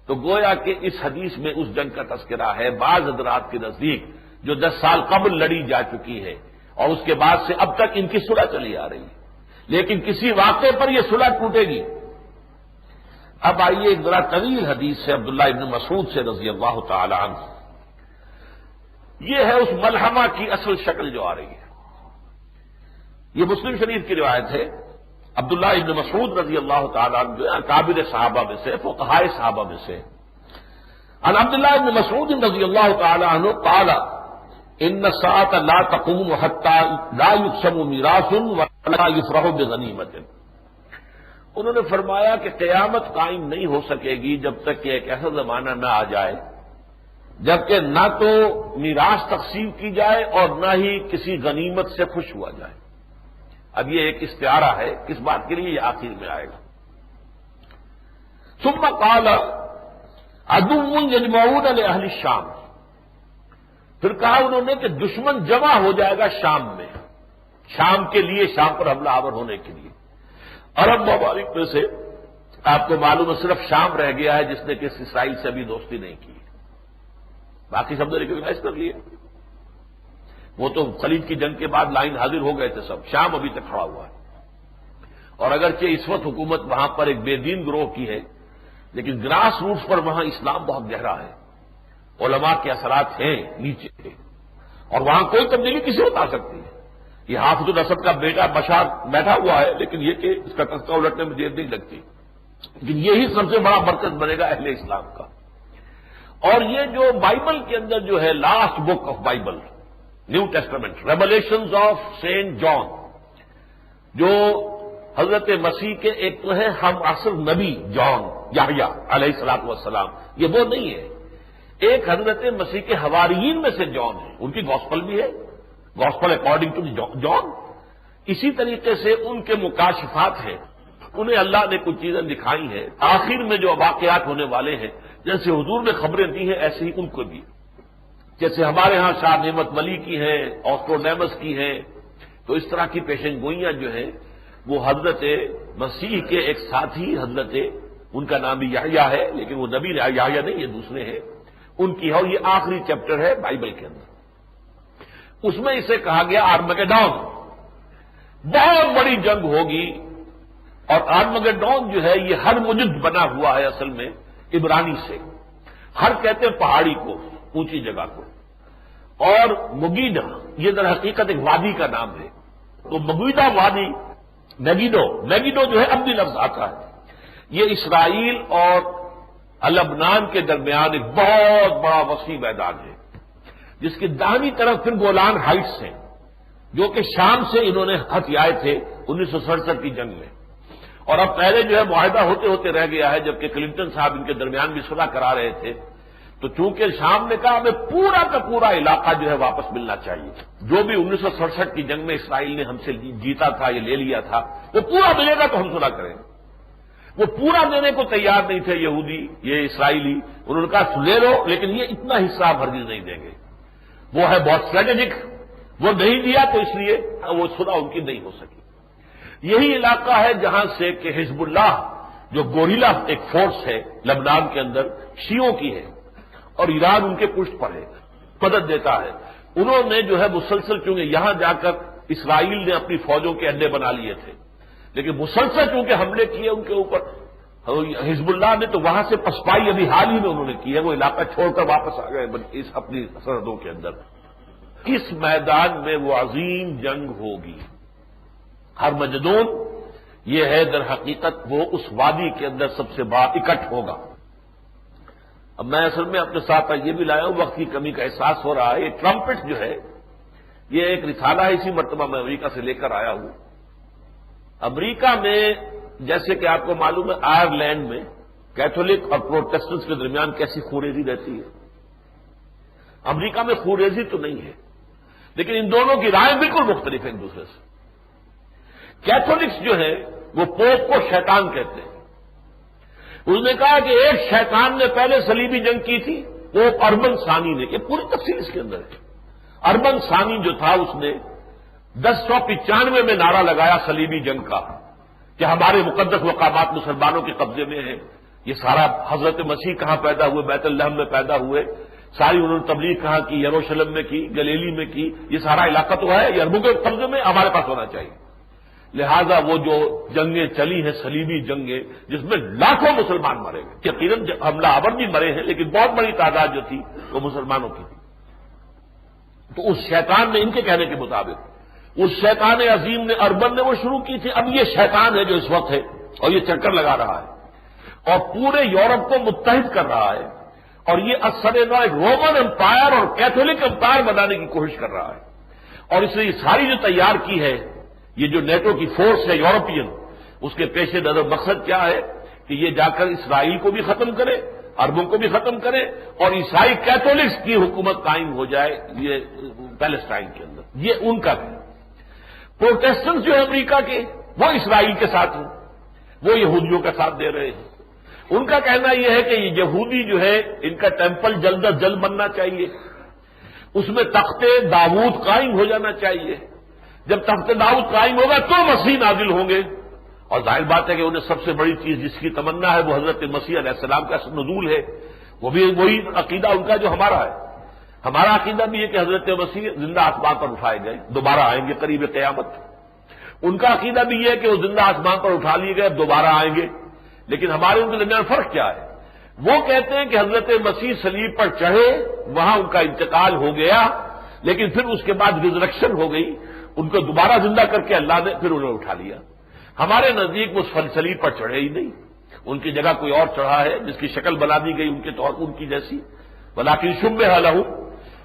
A: تو گویا کہ اس حدیث میں اس جنگ کا تذکرہ ہے بعض حضرات کے نزدیک جو 10 سال قبل لڑی جا چکی ہے، اور اس کے بعد سے اب تک ان کی صلح چلی آ رہی ہے، لیکن کسی واقعے پر یہ صلح ٹوٹے گی۔ اب آئیے ایک ذرا طویل حدیث ہے عبداللہ ابن مسعود سے رضی اللہ تعالی عنہ، یہ ہے اس ملحمہ کی اصل شکل جو آ رہی ہے۔ یہ مسلم شریف کی روایت ہے، عبداللہ ابن مسعود رضی اللہ تعالی عنہ جو اکابر صحابہ میں سے، فقہاء صحابہ میں سے، عن عبداللہ ابن مسعود رضی اللہ تعالی عنہ قال ان الساعة لا تقوم حتى لا يقسم میراث ولا يفرح بغنیمۃ، انہوں نے فرمایا کہ قیامت قائم نہیں ہو سکے گی جب تک کہ ایک ایسا زمانہ نہ آ جائے جبکہ نہ تو میراث تقسیم کی جائے اور نہ ہی کسی غنیمت سے خوش ہوا جائے۔ اب یہ ایک استعارہ ہے، کس بات کے لیے؟ یہ آخر میں آئے گا۔ ثم قال عدو یجمعون لاہل الشام، پھر کہا انہوں نے کہ دشمن جمع ہو جائے گا شام میں، شام کے لیے، شام پر حملہ آور ہونے کے لیے۔ عرب ممالک میں سے آپ کو معلوم ہے صرف شام رہ گیا ہے جس نے کہ اسرائیل سے ابھی دوستی نہیں کی، باقی سب نے ریکگنائز کر لیے۔ وہ تو خلیج کی جنگ کے بعد لائن حاضر ہو گئے تھے سب، شام ابھی تک کھڑا ہوا ہے۔ اور اگرچہ اس وقت حکومت وہاں پر ایک بے دین گروہ کی ہے، لیکن گراس روٹس پر وہاں اسلام بہت گہرا ہے، علماء کے اثرات ہیں نیچے کے، اور وہاں کوئی تبدیلی کسی وقت آ سکتی ہے۔ یہ حافظ الاسد کا بیٹا بشار بیٹھا ہوا ہے، لیکن یہ کہ اس کا تختہ الٹنے میں دیر نہیں لگتی، لیکن یہی سب سے بڑا مرکز بنے گا اہل اسلام کا۔ اور یہ جو بائبل کے اندر جو ہے last book of Bible, New Testament, Revelations of Saint John, جو حضرت مسیح کے ایک تو ہے ہم عصر نبی جان یحییٰ علیہ الصلوۃ والسلام، یہ وہ نہیں ہے، ایک حضرت مسیح کے حواریین میں سے جان ہے، ان کی گاسپل بھی ہے، گاسپل اکارڈنگ ٹو جان۔ اسی طریقے سے ان کے مکاشفات ہیں، انہیں اللہ نے کچھ چیزیں دکھائی ہیں، آخر میں جو واقعات ہونے والے ہیں جیسے حضور نے خبریں دی ہیں ایسے ہی ان کو دی، جیسے ہمارے ہاں شاہ نعمت ولی کی ہیں، آسٹروڈیمس کی ہیں، تو اس طرح کی پیشن گوئیاں جو ہیں وہ حضرت مسیح کے ایک ساتھی حضرت، ان کا نام بھی یحییٰ ہے لیکن وہ نبی یحییٰ نہیں، یہ دوسرے ہیں، ان کی ہے، اور یہ آخری چیپٹر ہے بائبل کے اندر۔ اس میں اسے کہا گیا آرمگیڈون، بہت بڑی جنگ ہوگی، اور آرمگیڈون جو ہے یہ ہر مجد بنا ہوا ہے اصل میں عبرانی سے، ہر کہتے ہیں پہاڑی کو، اونچی جگہ کو، اور مگیدہ یہ در حقیقت ایک وادی کا نام ہے، تو مگیدہ وادی، میگیڈو جو ہے عبدی لفظ آتا ہے، یہ اسرائیل اور لبنان کے درمیان ایک بہت بڑا وسیع میدان ہے، جس کی داہنی طرف پھر گولان ہائٹس ہیں، جو کہ شام سے انہوں نے ہتھ آئے تھے 1967 کی جنگ میں، اور اب پہلے جو ہے معاہدہ ہوتے ہوتے رہ گیا ہے، جبکہ کلنٹن صاحب ان کے درمیان بھی صلح کرا رہے تھے، تو چونکہ شام نے کہا ہمیں پورا کا پورا علاقہ جو ہے واپس ملنا چاہیے، جو بھی 1967 کی جنگ میں اسرائیل نے ہم سے جیتا تھا یا لے لیا تھا وہ پورا ملے گا تو ہم صلح کریں گے۔ وہ پورا دینے کو تیار نہیں تھے یہودی، یہ اسرائیلی، انہوں نے کہا لے لو لیکن یہ اتنا حصہ آپ ہرگز نہیں دیں گے، وہ ہے بہت اسٹریٹجک، وہ نہیں دیا تو اس لیے وہ صلح ان کی نہیں ہو سکی۔ یہی علاقہ ہے جہاں سے کہ حزب اللہ جو گوریلا ایک فورس ہے لبنان کے اندر شیعوں کی ہے، اور ایران ان کے پشت پر ہے، مدد دیتا ہے، انہوں نے جو ہے مسلسل، چونکہ یہاں جا کر اسرائیل نے اپنی فوجوں کے اڈے بنا لیے تھے، لیکن مسلسل چونکہ حملے کیے ان کے اوپر، حزب اللہ نے تو وہاں سے پسپائی ابھی حال ہی میں انہوں نے کی ہے، وہ علاقہ چھوڑ کر واپس آ گئے اس اپنی سرحدوں کے اندر۔ اس میدان میں وہ عظیم جنگ ہوگی، ہرمجدون، یہ ہے در حقیقت وہ اس وادی کے اندر سب سے بڑا اکٹھ ہوگا۔ اب میں اصل میں اپنے ساتھ یہ بھی لایا ہوں، وقت کی کمی کا احساس ہو رہا ہے، یہ ٹرمپٹ جو ہے یہ ایک رسالہ ہے، اسی مرتبہ میں امریکہ سے لے کر آیا ہوں۔ امریکہ میں جیسے کہ آپ کو معلوم ہے آئرلینڈ میں کیتھولک اور پروٹیسٹنٹس کے درمیان کیسی خوریزی رہتی ہے، امریکہ میں خوریزی تو نہیں ہے، لیکن ان دونوں کی رائے بالکل مختلف ہے ایک دوسرے سے۔ کیتھولکس جو ہے وہ پوپ کو شیطان کہتے ہیں، اس نے کہا کہ ایک شیطان نے پہلے صلیبی جنگ کی تھی، پوپ اربن ثانی نے، یہ پوری تفصیل اس کے اندر ہے، اربن ثانی جو تھا اس نے 1095 میں نعرہ لگایا صلیبی جنگ کا کہ ہمارے مقدس مقامات مسلمانوں کے قبضے میں ہیں، یہ سارا حضرت مسیح کہاں پیدا ہوئے، بیت لحم میں پیدا ہوئے، ساری انہوں نے تبلیغ کہاں کی، یروشلم میں کی، گلیلی میں کی، یہ سارا علاقہ تو ہے یہ عربوں کے قبضے میں، ہمارے پاس ہونا چاہیے۔ لہذا وہ جو جنگیں چلی ہیں صلیبی جنگیں جس میں لاکھوں مسلمان مرے گئے، یقیناً حملہ آور بھی مرے ہیں لیکن بہت بڑی تعداد جو تھی وہ مسلمانوں کی تھی، تو اس شیطان نے ان کے کہنے کے مطابق اس شیطان عظیم نے اربن نے وہ شروع کی تھی، اب یہ شیطان ہے جو اس وقت ہے اور یہ چکر لگا رہا ہے اور پورے یورپ کو متحد کر رہا ہے، اور یہ اثر ایک رومن امپائر اور کیتھولک امپائر بنانے کی کوشش کر رہا ہے، اور اس نے یہ ساری جو تیار کی ہے، یہ جو نیٹو کی فورس ہے یورپین، اس کے پیش نظر مقصد کیا ہے کہ یہ جا کر اسرائیل کو بھی ختم کرے، عربوں کو بھی ختم کرے، اور عیسائی کیتھولکس کی حکومت قائم ہو جائے یہ پیلسٹائن کے اندر، یہ ان کا ہے۔ پروٹیسٹنٹ جو ہے امریکہ کے وہ اسرائیل کے ساتھ ہیں، وہ یہودیوں کا ساتھ دے رہے ہیں، ان کا کہنا یہ ہے کہ یہ یہودی جو ہے ان کا ٹیمپل جلد از جلد بننا چاہیے، اس میں تخت داؤد قائم ہو جانا چاہیے، جب تخت داؤد قائم ہوگا تو مسیح نازل ہوں گے، اور ظاہر بات ہے کہ انہیں سب سے بڑی چیز جس کی تمنا ہے وہ حضرت مسیح علیہ السلام کا نزول ہے، وہ بھی وہی عقیدہ ان کا جو ہمارا ہے۔ ہمارا عقیدہ بھی ہے کہ حضرت مسیح زندہ آسمان پر اٹھائے گئے، دوبارہ آئیں گے قریب قیامت۔ ان کا عقیدہ بھی یہ ہے کہ وہ زندہ آسمان پر اٹھا لیے گئے، دوبارہ آئیں گے۔ لیکن ہمارے ان کے درمیان فرق کیا ہے؟ وہ کہتے ہیں کہ حضرت مسیح صلیب پر چڑھے، وہاں ان کا انتقال ہو گیا، لیکن پھر اس کے بعد ریزریکشن ہو گئی، ان کو دوبارہ زندہ کر کے اللہ نے پھر انہیں اٹھا لیا۔ ہمارے نزدیک وہ صلیب پر چڑھے ہی نہیں، ان کی جگہ کوئی اور چڑھا ہے جس کی شکل بنا دی گئی ان کے طور ان کی جیسی، ولیکن شبہ لہ،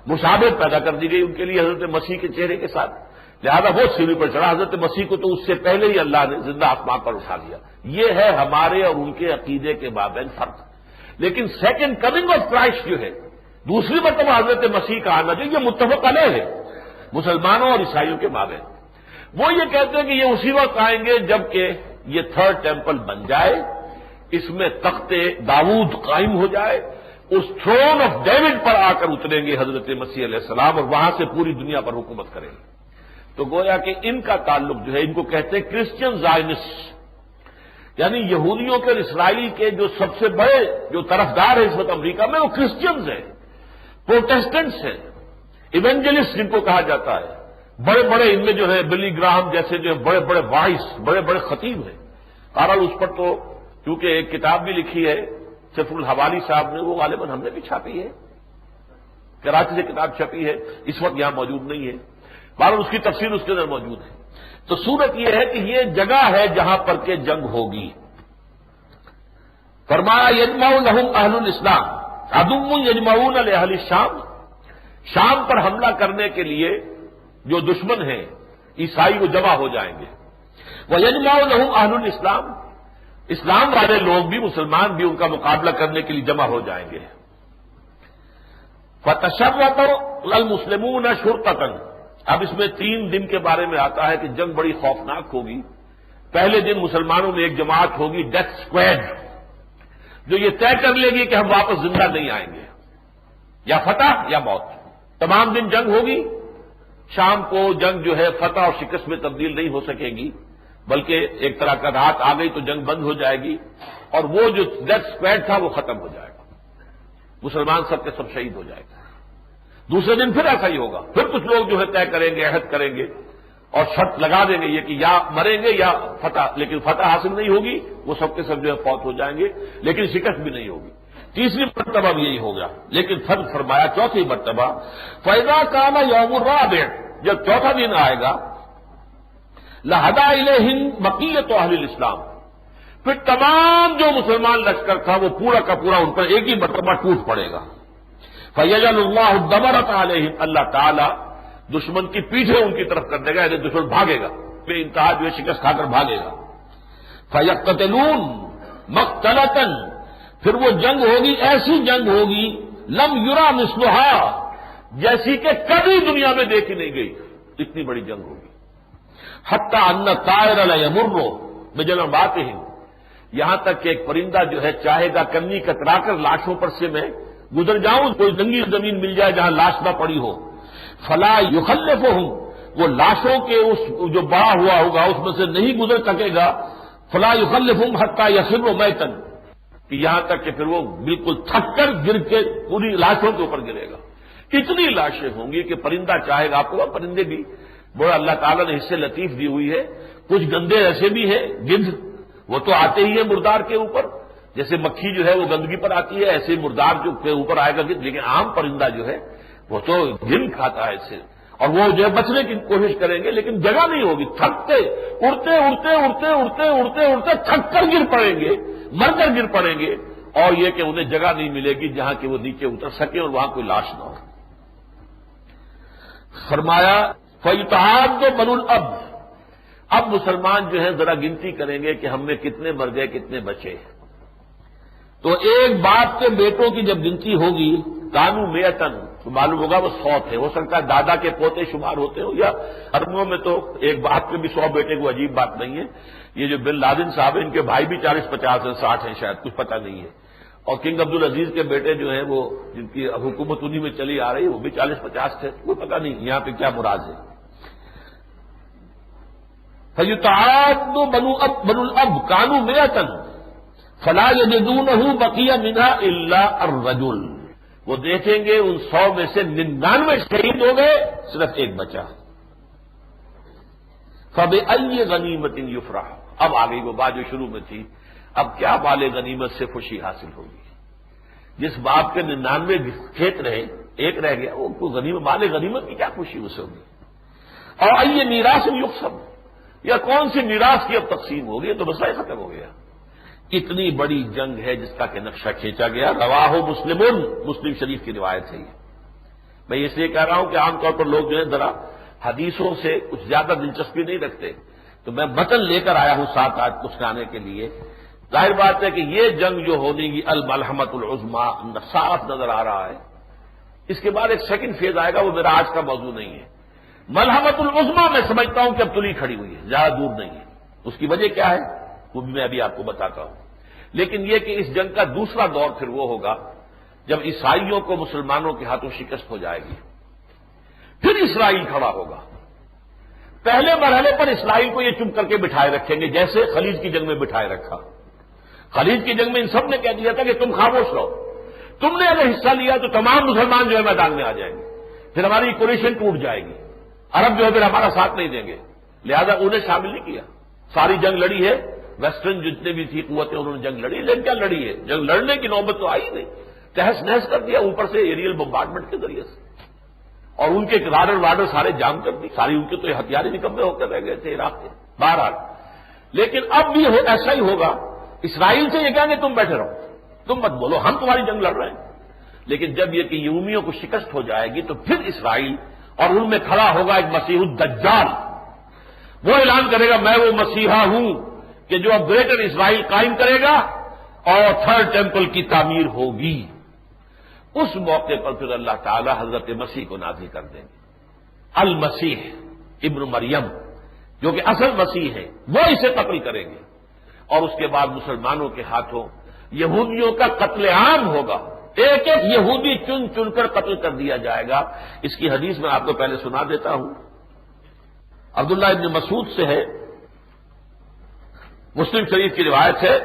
A: مشابہت پیدا کر دی گئی ان کے لیے حضرت مسیح کے چہرے کے ساتھ، لہذا وہ سیڑھی پر چڑھا۔ حضرت مسیح کو تو اس سے پہلے ہی اللہ نے زندہ آسمان پر اٹھا لیا۔ یہ ہے ہمارے اور ان کے عقیدے کے مابین فرق۔ لیکن سیکنڈ کمنگ آف کرائسٹ جو ہے، دوسری مرتبہ حضرت مسیح کا آنا جو یہ متفق علیہ ہے مسلمانوں اور عیسائیوں کے مابین۔ وہ یہ کہتے ہیں کہ یہ اسی وقت آئیں گے جب کہ یہ تھرڈ ٹیمپل بن جائے، اس میں تخت داؤد قائم ہو جائے، اس تھرون آف ڈیوڈ پر آ کر اتریں گے حضرت مسیح علیہ السلام اور وہاں سے پوری دنیا پر حکومت کریں گے۔ تو گویا کہ ان کا تعلق جو ہے، ان کو کہتے ہیں کرسچن زائنسٹ، یعنی یہودیوں کے اور اسرائیل کے جو سب سے بڑے جو طرفدار ہیں اس وقت امریکہ میں وہ کرسچنز ہیں، پروٹیسٹنٹس ہیں، ایونجلسٹ جن کو کہا جاتا ہے۔ بڑے بڑے ان میں جو ہے بلی گراہم جیسے جو بڑے بڑے وائس، بڑے بڑے خطیب ہیں۔ بہرحال اس پر تو کیونکہ ایک کتاب بھی لکھی ہے سفر الحوالی صاحب نے، وہ غالباً ہم نے بھی چھاپی ہے، کراچی سے کتاب چھپی ہے، اس وقت یہاں موجود نہیں ہے، بہرحال اس کی تفسیر اس کے اندر موجود ہے۔ تو صورت یہ ہے کہ یہ جگہ ہے جہاں پر کہ جنگ ہوگی۔ فرمایا یجمع لہم اہل الاسلام عدو یجمعون لاہل الشام، شام پر حملہ کرنے کے لیے جو دشمن ہیں عیسائی وہ جمع ہو جائیں گے۔ وَيَجْمَعُ لَهُمْ أَهْلُ الْإِسْلَامِ، اسلام والے لوگ بھی، مسلمان بھی ان کا مقابلہ کرنے کے لیے جمع ہو جائیں گے۔ فَتَشَرَّطَ الْمُسْلِمُونَ شُرْطَةً، اب اس میں 3 دن کے بارے میں آتا ہے کہ جنگ بڑی خوفناک ہوگی۔ پہلے دن مسلمانوں میں ایک جماعت ہوگی ڈیتھ اسکواڈ، جو یہ طے کر لے گی کہ ہم واپس زندہ نہیں آئیں گے، یا فتح یا موت۔ تمام دن جنگ ہوگی، شام کو جنگ جو ہے فتح اور شکست میں تبدیل نہیں ہو سکے گی، بلکہ ایک طرح کا رات آ گئی تو جنگ بند ہو جائے گی، اور وہ جو ڈیتھ اسکواڈ تھا وہ ختم ہو جائے گا، مسلمان سب کے سب شہید ہو جائے گا۔ دوسرے دن پھر ایسا ہی ہوگا، پھر کچھ لوگ جو ہے طے کریں گے، عہد کریں گے اور شرط لگا دیں گے یہ کہ یا مریں گے یا فتح، لیکن فتح حاصل نہیں ہوگی، وہ سب کے سب جو ہے فوت ہو جائیں گے، لیکن شکست بھی نہیں ہوگی۔ تیسری مرتبہ بھی یہی ہوگا، لیکن فرق فرمایا چوتھی مرتبہ فَإِذَا كَانَ يَوْمُ الرَّابِعِ، جب چوتھا دن آئے گا، لَهَدَا إِلَيْهِمْ بَقِيَّةُ أَهْلِ الْإِسْلَامِ، پھر تمام جو مسلمان لشکر تھا وہ پورا کا پورا ان پر ایک ہی مرتبہ ٹوٹ پڑے گا۔ فَيَجْعَلُ اللَّهُ الدَّبَرَةَ عَلَيْهِمْ، اللہ تعالیٰ دشمن کی پیٹھیں ان کی طرف کر دے گا، یعنی دشمن بھاگے گا، بے انتہا جو ہے شکست کھا کر بھاگے گا۔ فَيَقْتَتِلُونَ مَقْتَلَةً، پھر وہ جنگ ہوگی، ایسی جنگ ہوگی لم یرا مثلھا، جیسی کہ کبھی دنیا میں دیکھی نہیں گئی، اتنی بڑی جنگ ہوگی۔ حتی ان الطائر لیمر بجنباتہم، یہاں تک کہ ایک پرندہ جو ہے چاہے گا کنی کترا کر لاشوں پر سے میں گزر جاؤں، کوئی ننگی زمین مل جائے جہاں لاش نہ پڑی ہو، فلا یخلفہم، وہ لاشوں کے اس جو بڑا ہوا ہوگا اس میں سے نہیں گزر سکے گا، فلا یخلفہم حتی یخر میتا، کہ یہاں تک کہ پھر وہ بالکل تھک کر گر کے پوری لاشوں کے اوپر گرے گا۔ کتنی لاشیں ہوں گی کہ پرندہ چاہے گا، آپ کو پرندے بھی بڑا اللہ تعالیٰ نے حصے لطیف دی ہوئی ہے، کچھ گندے ایسے بھی ہیں، گدھ وہ تو آتے ہی ہیں مردار کے اوپر، جیسے مکھی جو ہے وہ گندگی پر آتی ہے، ایسے مردار جو کے اوپر آئے گا گدھ، لیکن عام پرندہ جو ہے وہ تو گن کھاتا ہے اس سے، اور وہ جو ہے بچنے کی کوشش کریں گے لیکن جگہ نہیں ہوگی، تھکتے اڑتے اڑتے اڑتے اڑتے اڑتے اڑتے تھک کر گر پڑیں گے، مر کر گر پڑیں گے، اور یہ کہ انہیں جگہ نہیں ملے گی جہاں کہ وہ نیچے اتر سکے اور وہاں کوئی لاش نہ ہو۔ فرمایا فَيُتَعَادُ بَنُو الْأَبْ، اب مسلمان جو ہیں ذرا گنتی کریں گے کہ ہم میں کتنے مر گئے کتنے بچے، تو ایک باپ کے بیٹوں کی جب گنتی ہوگی کانو میتن، تو معلوم ہوگا وہ 100 تھے، ہو سکتا ہے دادا کے پوتے شمار ہوتے ہو، یا عربوں میں تو ایک باپ کے بھی 100 بیٹے کو عجیب بات نہیں ہے۔ یہ جو بن لادن صاحب ہیں ان کے بھائی بھی 40-50 ہیں، 60 ہیں شاید، کچھ پتہ نہیں ہے، اور کنگ عبدالعزیز کے بیٹے جو ہیں وہ جن کی حکومت انہی میں چلی آ رہی ہے وہ بھی 40-50 تھے، کوئی پتہ نہیں یہاں پہ کیا مراد ہے۔ فَيُتَعَادُّ بَنُو الْأَبْ كَانُوا مِئَةً فَلَا يَجِدُونَهُ بَقِيَ مِنْهَا إِلَّا الرَّجُلُ، وہ دیکھیں گے ان 100 میں سے 99 شہید ہو گئے، صرف ایک بچا۔ فَبِأَيِّ غَنِیمَةٍ یُفْرَحُ، اب آ گئی وہ بات جو شروع میں تھی، اب کیا مال غنیمت سے خوشی حاصل ہوگی؟ جس باپ کے 99 کھیت رہے، ایک رہ گیا، وہ کو مال غنیمت کی کیا خوشی اسے ہوگی؟ اور ای میراث یقسم، یا کون سی میراث کی اب تقسیم ہوگی؟ تو مسئلہ ختم ہو گیا۔ اتنی بڑی جنگ ہے جس کا کہ نقشہ کھینچا گیا، رواہ مسلمون، مسلم شریف کی روایت ہے یہ۔ میں اس لیے کہہ رہا ہوں کہ عام طور پر لوگ جو ہے ذرا حدیثوں سے کچھ زیادہ دلچسپی نہیں رکھتے، تو میں متن لے کر آیا ہوں ساتھ آج کچھ لانے کے لیے۔ ظاہر بات ہے کہ یہ جنگ جو ہونے گی الملحمۃ العظمیٰ صاف نظر آ رہا ہے۔ اس کے بعد ایک سیکنڈ فیز آئے گا، وہ میرا آج کا موضوع نہیں ہے۔ ملحمۃ العظمیٰ میں سمجھتا ہوں کہ اب تلی کھڑی ہوئی ہے، زیادہ دور نہیں ہے۔ اس کی وجہ کیا ہے وہ بھی میں ابھی آپ کو بتاتا ہوں، لیکن یہ کہ اس جنگ کا دوسرا دور پھر وہ ہوگا جب عیسائیوں کو مسلمانوں کے ہاتھوں شکست ہو جائے گی، پھر اسرائیل کھڑا ہوگا۔ پہلے مرحلے پر اسرائیل کو یہ چپ کر کے بٹھائے رکھیں گے، جیسے خلیج کی جنگ میں بٹھائے رکھا۔ خلیج کی جنگ میں ان سب نے کہہ دیا تھا کہ تم خاموش رہو، تم نے اگر حصہ لیا تو تمام مسلمان جو ہے میدان میں آ جائیں گے، پھر ہماری کولیشن ٹوٹ جائے گی، عرب جو ہے پھر ہمارا ساتھ نہیں دیں گے، لہذا انہیں شامل نہیں کیا۔ ساری جنگ لڑی ہے، ویسٹرن جتنے بھی تھی قوتیں انہوں نے جنگ لڑی، لیکن کیا لڑی ہے؟ جنگ لڑنے کی نوبت تو آئی نہیں، تہس نہس کر دیا اوپر سے ایریل بمبارڈمنٹ کے ذریعے سے، اور ان کے رادر سارے جام کر دی، ساری ان کے تو ہتھیار ہی نکمے ہو کر رہ گئے تھے عراق کے۔ بہرحال لیکن اب بھی ایسا ہی ہوگا، اسرائیل سے یہ کہیں گے تم بیٹھے رہو، تم مت بولو، ہم تمہاری جنگ لڑ رہے ہیں۔ لیکن جب یہ کہ یومیوں کو شکست ہو جائے گی تو پھر اسرائیل، اور ان میں کھڑا ہوگا ایک مسیح الدجال، وہ اعلان کرے گا میں وہ مسیحا ہوں کہ جو اب گریٹر اسرائیل قائم کرے گا اور تھرڈ ٹیمپل کی تعمیر ہوگی۔ اس موقع پر پھر اللہ تعالی حضرت مسیح کو نازل کر دیں گے، المسیح ابن مریم، جو کہ اصل مسیح ہے، وہ اسے قتل کریں گے، اور اس کے بعد مسلمانوں کے ہاتھوں یہودیوں کا قتل عام ہوگا، ایک ایک یہودی چن چن کر قتل کر دیا جائے گا۔ اس کی حدیث میں آپ کو پہلے سنا دیتا ہوں، عبداللہ ابن مسعود سے ہے، مسلم شریف کی روایت ہے،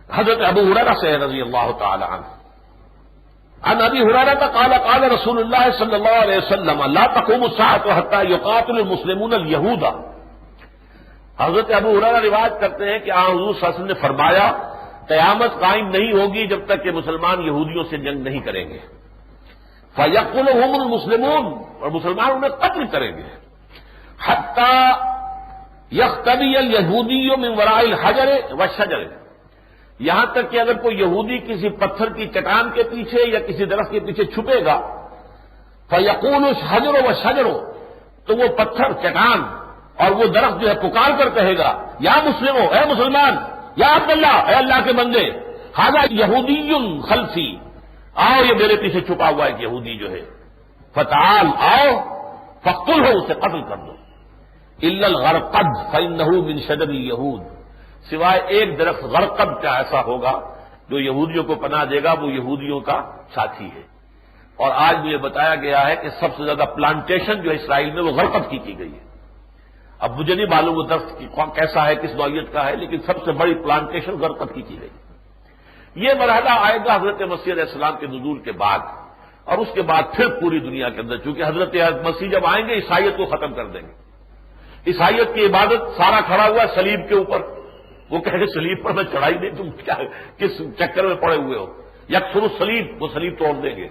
A: حضرت ابو ہریرہ سے ہے رضی اللہ تعالی عنہ، عن ابی ہریرہ قال قال رسول اللہ صلی اللہ علیہ وسلم لا تقوم الساعة حتى يقاتل المسلمون اليهود۔ حضرت ابو ہریرہ روایت کرتے ہیں کہ حضور صلی اللہ علیہ وسلم نے فرمایا قیامت قائم نہیں ہوگی جب تک کہ مسلمان یہودیوں سے جنگ نہیں کریں گے، فیقتلهم المسلمون، اور مسلمان انہیں قتل کریں گے، حتی یختبی الیہودی من وراء الحجر والشجر، یہاں تک کہ اگر کوئی یہودی کسی پتھر کی چٹان کے پیچھے یا کسی درخت کے پیچھے چھپے گا، فیقول الحجر والشجر، تو وہ پتھر، چٹان اور وہ درخت جو ہے پکار کر کہے گا یا مسلمو، اے مسلمان، یا عبداللہ، اے اللہ کے بندے، ھذا یہودی خلفی، آؤ یہ میرے پیچھے چھپا ہوا ایک یہودی جو ہے، فتعال، آؤ، فاقتلہ، اسے قتل کر دو، الا الغرقد فانہ من شجر الیہود، سوائے ایک درخت غرقد کا ایسا ہوگا جو یہودیوں کو پناہ دے گا، وہ یہودیوں کا ساتھی ہے۔ اور آج مجھے بتایا گیا ہے کہ سب سے زیادہ پلانٹیشن جو ہے اسرائیل میں وہ غرقد کی گئی ہے۔ اب مجھے نہیں معلوم وہ درخت کیسا ہے، کس نوعیت کا ہے، لیکن سب سے بڑی پلانٹیشن غرقد کی گئی۔ یہ مرحلہ آئے گا حضرت مسیح علیہ السلام کے نزول کے بعد، اور اس کے بعد پھر پوری دنیا کے اندر، چونکہ حضرت مسیح جب آئیں گے عیسائیت کو ختم کر دیں گے۔ عیسائیت کی عبادت سارا کھڑا ہوا ہے صلیب کے اوپر، وہ کہہ کہ صلیب پر میں چڑھائی نہیں، تم کیا کس چکر میں پڑے ہوئے ہو، یکسر الصلیب، وہ صلیب توڑ دیں گے۔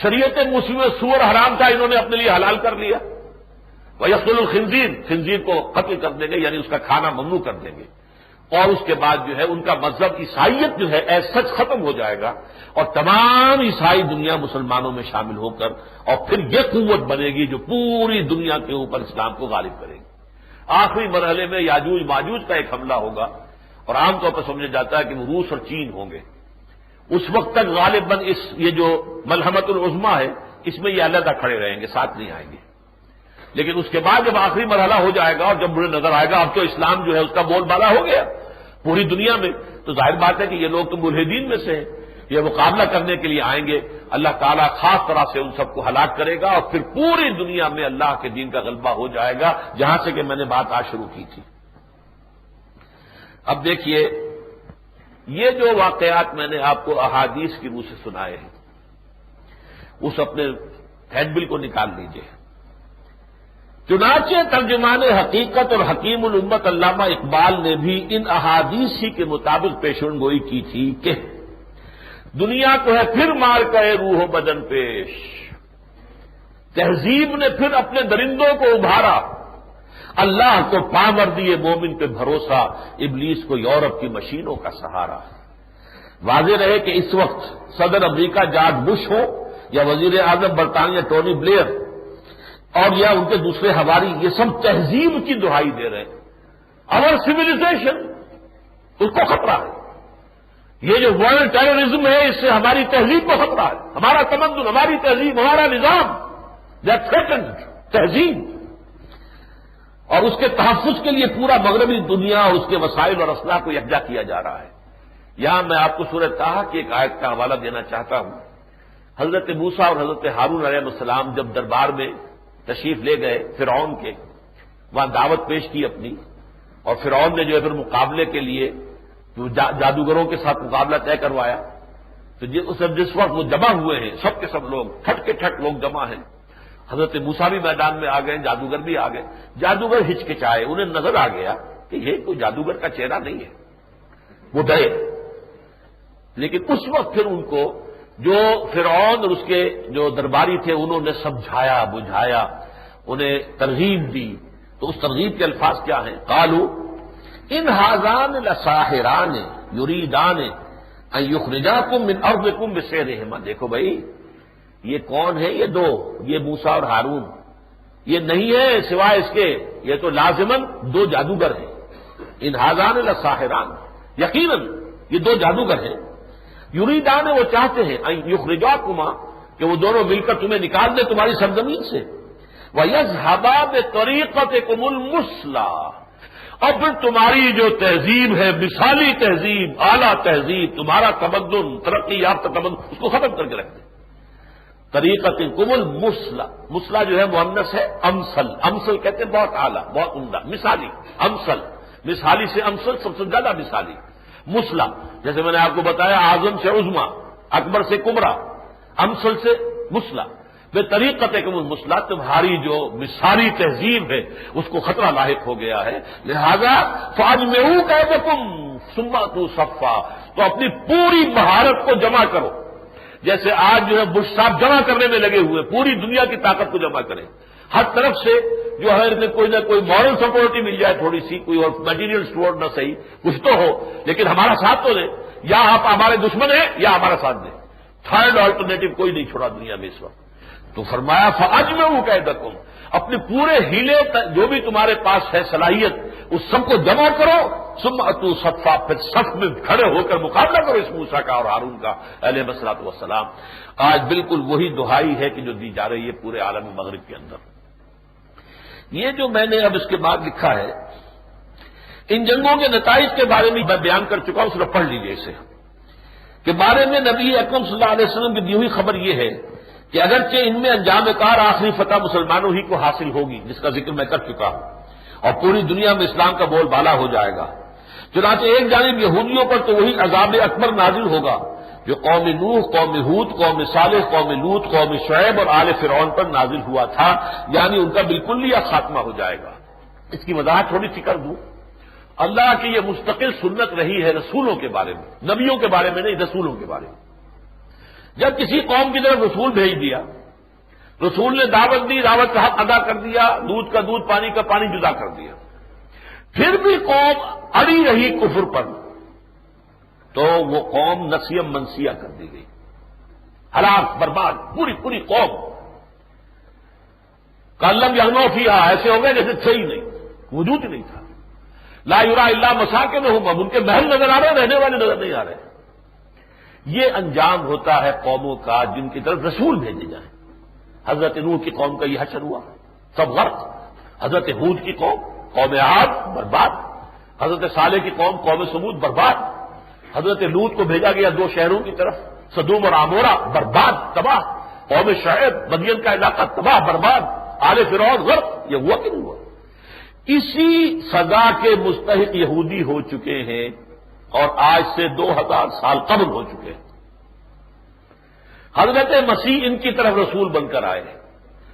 A: شریعت موسیٰ میں سور حرام تھا، انہوں نے اپنے لیے حلال کر لیا، وَيَقْتُلُ الْخِنزِيرَ، خنزیر کو قتل کر دیں گے، یعنی اس کا کھانا ممنوع کر دیں گے، اور اس کے بعد جو ہے ان کا مذہب عیسائیت جو ہے ایز سچ ختم ہو جائے گا، اور تمام عیسائی دنیا مسلمانوں میں شامل ہو کر، اور پھر یہ قوت بنے گی جو پوری دنیا کے اوپر اسلام کو غالب کرے گی۔ آخری مرحلے میں یاجوج ماجوج کا ایک حملہ ہوگا، اور عام طور پر سمجھا جاتا ہے کہ وہ روس اور چین ہوں گے۔ اس وقت تک غالباً یہ جو ملحمۃ العظمیٰ ہے، اس میں یہ علیحدہ کھڑے رہیں گے، ساتھ نہیں آئیں گے۔ لیکن اس کے بعد جب آخری مرحلہ ہو جائے گا اور جب مجھے نظر آئے گا اب تو اسلام جو ہے اس کا بول بالا ہو گیا پوری دنیا میں، تو ظاہر بات ہے کہ یہ لوگ تو ملحدین میں سے ہیں، یہ مقابلہ کرنے کے لیے آئیں گے، اللہ تعالیٰ خاص طرح سے ان سب کو ہلاک کرے گا، اور پھر پوری دنیا میں اللہ کے دین کا غلبہ ہو جائے گا، جہاں سے کہ میں نے بات آج شروع کی تھی۔ اب دیکھیے، یہ جو واقعات میں نے آپ کو احادیث کی روح سے سنائے ہیں، اس اپنے ہینڈ بل کو نکال لیجئے۔ چنانچہ ترجمان حقیقت اور حکیم الامت علامہ اقبال نے بھی ان احادیث ہی کے مطابق پیشن گوئی کی تھی کہ دنیا کو ہے پھر مار کے روح و بدن پیش، تہذیب نے پھر اپنے درندوں کو ابھارا، اللہ کو پامر دیے مومن پہ بھروسہ، ابلیس کو یورپ کی مشینوں کا سہارا۔ واضح رہے کہ اس وقت صدر امریکہ جارج بش ہو یا وزیر اعظم برطانیہ ٹونی بلیئر اور یا ان کے دوسرے حواری، یہ سب تہذیب کی دہائی دے رہے ہیں۔ اور سویلائزیشن اس کو خطرہ ہے، یہ جو ورلڈ ٹیررزم ہے اس سے ہماری تہذیب کو خطرہ ہے، ہمارا تمدن، ہماری تہذیب، ہمارا نظام، دے آر تھریٹنڈ تہذیب، اور اس کے تحفظ کے لیے پورا مغربی دنیا اور اس کے وسائل اور اسلحہ کو یکجا کیا جا رہا ہے۔ یہاں میں آپ کو سورہ طٰہٰ کی ایک آیت کا حوالہ دینا چاہتا ہوں۔ حضرت موسیٰ اور حضرت ہارون علیہ السلام جب دربار میں تشریف لے گئے فرعون کے، وہاں دعوت پیش کی اپنی، اور فرعون نے جو ہے پھر مقابلے کے لیے جادوگروں کے ساتھ مقابلہ طے کروایا، تو جس وقت وہ جمع ہوئے ہیں، سب کے سب لوگ ٹھٹ کے ٹھٹ لوگ جمع ہیں، حضرت موسیٰ بھی میدان میں آ گئے، جادوگر بھی آ گئے۔ جادوگر ہچکچائے، انہیں نظر آ گیا کہ یہ کوئی جادوگر کا چہرہ نہیں ہے، وہ ڈرے۔ لیکن اس وقت پھر ان کو جو فرعون اور اس کے جو درباری تھے انہوں نے سمجھایا، بجھایا، انہیں ترغیب دی، تو اس ترغیب کے الفاظ کیا ہیں؟ قالوا ان ھذان لساحران یریدان ان یخرجاکم من ارضکم بسحرہما۔ دیکھو بھائی، یہ کون ہے؟ یہ دو، یہ موسیٰ اور ہارون، یہ نہیں ہے سوائے اس کے، یہ تو لازماً دو جادوگر ہیں۔ ان ھذان لساحران، یقیناً یہ دو جادوگر ہیں۔ یریدان، وہ چاہتے ہیں، ان یخرجاکما، کہ وہ دونوں مل کر تمہیں نکال دے تمہاری سرزمین سے، وَيَذْهَبَا بِطَرِيقَتِكُمُ الْمُثْلَىٰ، اور پھر تمہاری جو تہذیب ہے، مثالی تہذیب، اعلیٰ تہذیب، تمہارا تمدن، ترقی یافتہ تمدن، اس کو ختم کر کے رکھ دیں۔ طریقتکم المثلیٰ، مثلیٰ جو ہے مؤنث ہے، امثل، امثل کہتے ہیں بہت اعلیٰ، بہت عمدہ، مثالی، امثل، مثالی سے امثل سب سے زیادہ مثالی، مثلیٰ جیسے میں نے آپ کو بتایا، اعظم سے عظمیٰ، اکبر سے کبریٰ، امثل سے مثلیٰ۔ بے طریقتکم المثلیٰ، تمہاری جو مثالی تہذیب ہے اس کو خطرہ لاحق ہو گیا ہے، لہذا فاجمعوا کیدکم ثم اتوا صفا، تو اپنی پوری مہارت کو جمع کرو، جیسے آج جو ہے بش صاحب جمع کرنے میں لگے ہوئے، پوری دنیا کی طاقت کو جمع کریں، ہر طرف سے جو ہے کوئی نہ کوئی مورل سپورٹ ہی مل جائے، تھوڑی سی کوئی اور میٹیریل سپورٹ نہ صحیح کچھ تو ہو، لیکن ہمارا ساتھ تو دیں، یا آپ ہمارے دشمن ہیں یا ہمارا ساتھ دیں، تھرڈ آلٹرنیٹو کوئی نہیں چھوڑا دنیا میں اس وقت۔ تو فرمایا فاجمعوا کیدکم، اپنے پورے ہیلے جو بھی تمہارے پاس ہے صلاحیت، اس سب کو جمع کرو، ثم اتوا صفا، پھر صف میں کھڑے ہو کر مقابلہ کرو اس موسیٰ کا اور ہارون کا علیہ الصلوۃ والسلام۔ آج بالکل وہی دہائی ہے کہ جو دی جا رہی ہے پورے عالم مغرب کے اندر۔ یہ جو میں نے اب اس کے بعد لکھا ہے، ان جنگوں کے نتائج کے بارے میں میں بیان کر چکا ہوں، صرف پڑھ لیجیے اسے، کہ بارے میں نبی اکرم صلی اللہ علیہ وسلم کی دی ہوئی خبر یہ ہے کہ اگرچہ ان میں انجام کار آخری فتح مسلمانوں ہی کو حاصل ہوگی، جس کا ذکر میں کر چکا ہوں، اور پوری دنیا میں اسلام کا بول بالا ہو جائے گا، چنانچہ ایک جانب یہودیوں پر تو وہی عذاب اکبر نازل ہوگا جو قوم نوح، قوم ہود، قوم صالح، قوم لوط، قوم شعیب اور آل فرعون پر نازل ہوا تھا، یعنی ان کا بالکلیہ خاتمہ ہو جائے گا۔ اس کی وضاحت تھوڑی سی کر دوں، اللہ کی یہ مستقل سنت رہی ہے رسولوں کے بارے میں، نبیوں کے بارے میں نہیں، رسولوں کے بارے میں۔ جب کسی قوم کی طرف رسول بھیج دیا، رسول نے دعوت دی، دعوت کا حق ادا کر دیا، دودھ کا دودھ، پانی کا پانی جدا کر دیا، پھر بھی قوم اڑی رہی کفر پر، تو وہ قوم نسیم منسیہ کر دی گئی، ہلاک، برباد، پوری پوری قوم کالم یغنوا فیہا، ایسے ہو گئے جیسے تھے ہی نہیں، وجود ہی نہیں تھا۔ لا یرا الا مساکنہم، اب ان کے محل نظر آ رہے ہیں، رہنے والے نظر نہیں آ رہے۔ یہ انجام ہوتا ہے قوموں کا جن کی طرف رسول بھیجے جائیں۔ حضرت نوح کی قوم کا یہ حشر ہوا، سب غرق۔ حضرت ہود کی قوم، قوم عاد، برباد۔ حضرت صالح کی قوم، قوم ثمود، برباد۔ حضرت لوط کو بھیجا گیا 2 شہروں کی طرف، صدوم اور عمورہ برباد تباہ، قوم شعیب مدین کا علاقہ تباہ برباد، آل فرعون غرق، یہ ہوا کہ نہیں ہوا؟ اسی سزا کے مستحق یہودی ہو چکے ہیں اور آج سے 2000 سال قبل ہو چکے ہیں۔ حضرت مسیح ان کی طرف رسول بن کر آئے،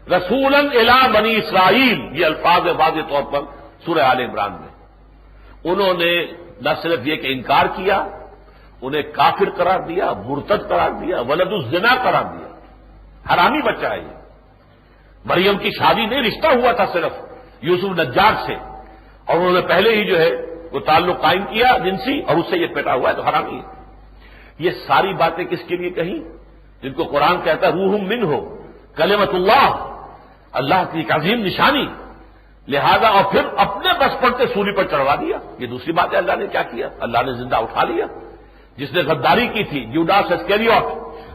A: رسولاً الی بنی اسرائیل، یہ الفاظ واضح طور پر سورہ آل عمران میں۔ انہوں نے نہ صرف یہ کہ انکار کیا، انہیں کافر قرار دیا، مرتد قرار دیا، ولد الزنا قرار دیا، حرامی بچہ ہے یہ۔ مریم کی شادی نہیں، رشتہ ہوا تھا صرف یوسف نجار سے، اور انہوں نے پہلے ہی جو ہے وہ تعلق قائم کیا جنسی، اور اس سے یہ پیدا ہوا ہے تو حرامی ہے۔ یہ ساری باتیں کس کے لیے کہیں؟ جن کو قرآن کہتا ہے روح من ہو، کلمت اللہ، اللہ کی ایک عظیم نشانی، لہذا اور پھر اپنے بس پڑتے سولی پر چڑھوا دیا۔ یہ دوسری بات ہے، اللہ نے کیا کیا؟ اللہ نے زندہ اٹھا لیا۔ جس نے غداری کی تھی جوڈاس اسکریوٹ،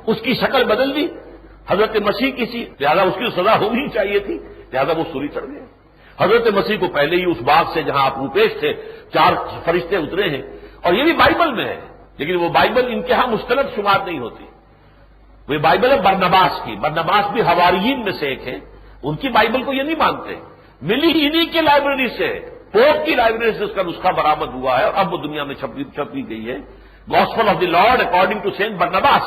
A: اس کی شکل بدل دی، حضرت مسیح کی سی، لہذا اس کی سزا ہونی چاہیے تھی، لہذا وہ سولی چڑھ گئے۔ حضرت مسیح کو پہلے ہی اس باغ سے جہاں آپ روپیش تھے 4 فرشتے اترے ہیں، اور یہ بھی بائبل میں ہے، لیکن وہ بائبل ان کے ہاں مستند شمار نہیں ہوتی۔ وہ بائبل ہے برنباس کی، برنباس بھی حواریین میں سے ایک ہے، ان کی بائبل کو یہ نہیں مانتے، ملی انہی کی لائبریری سے، پوپ کی لائبریری سے اس کا نسخہ برآمد ہوا ہے، اور اب وہ دنیا میں چھپی گئی ہے، Gospel of the Lord according to Saint Barnabas.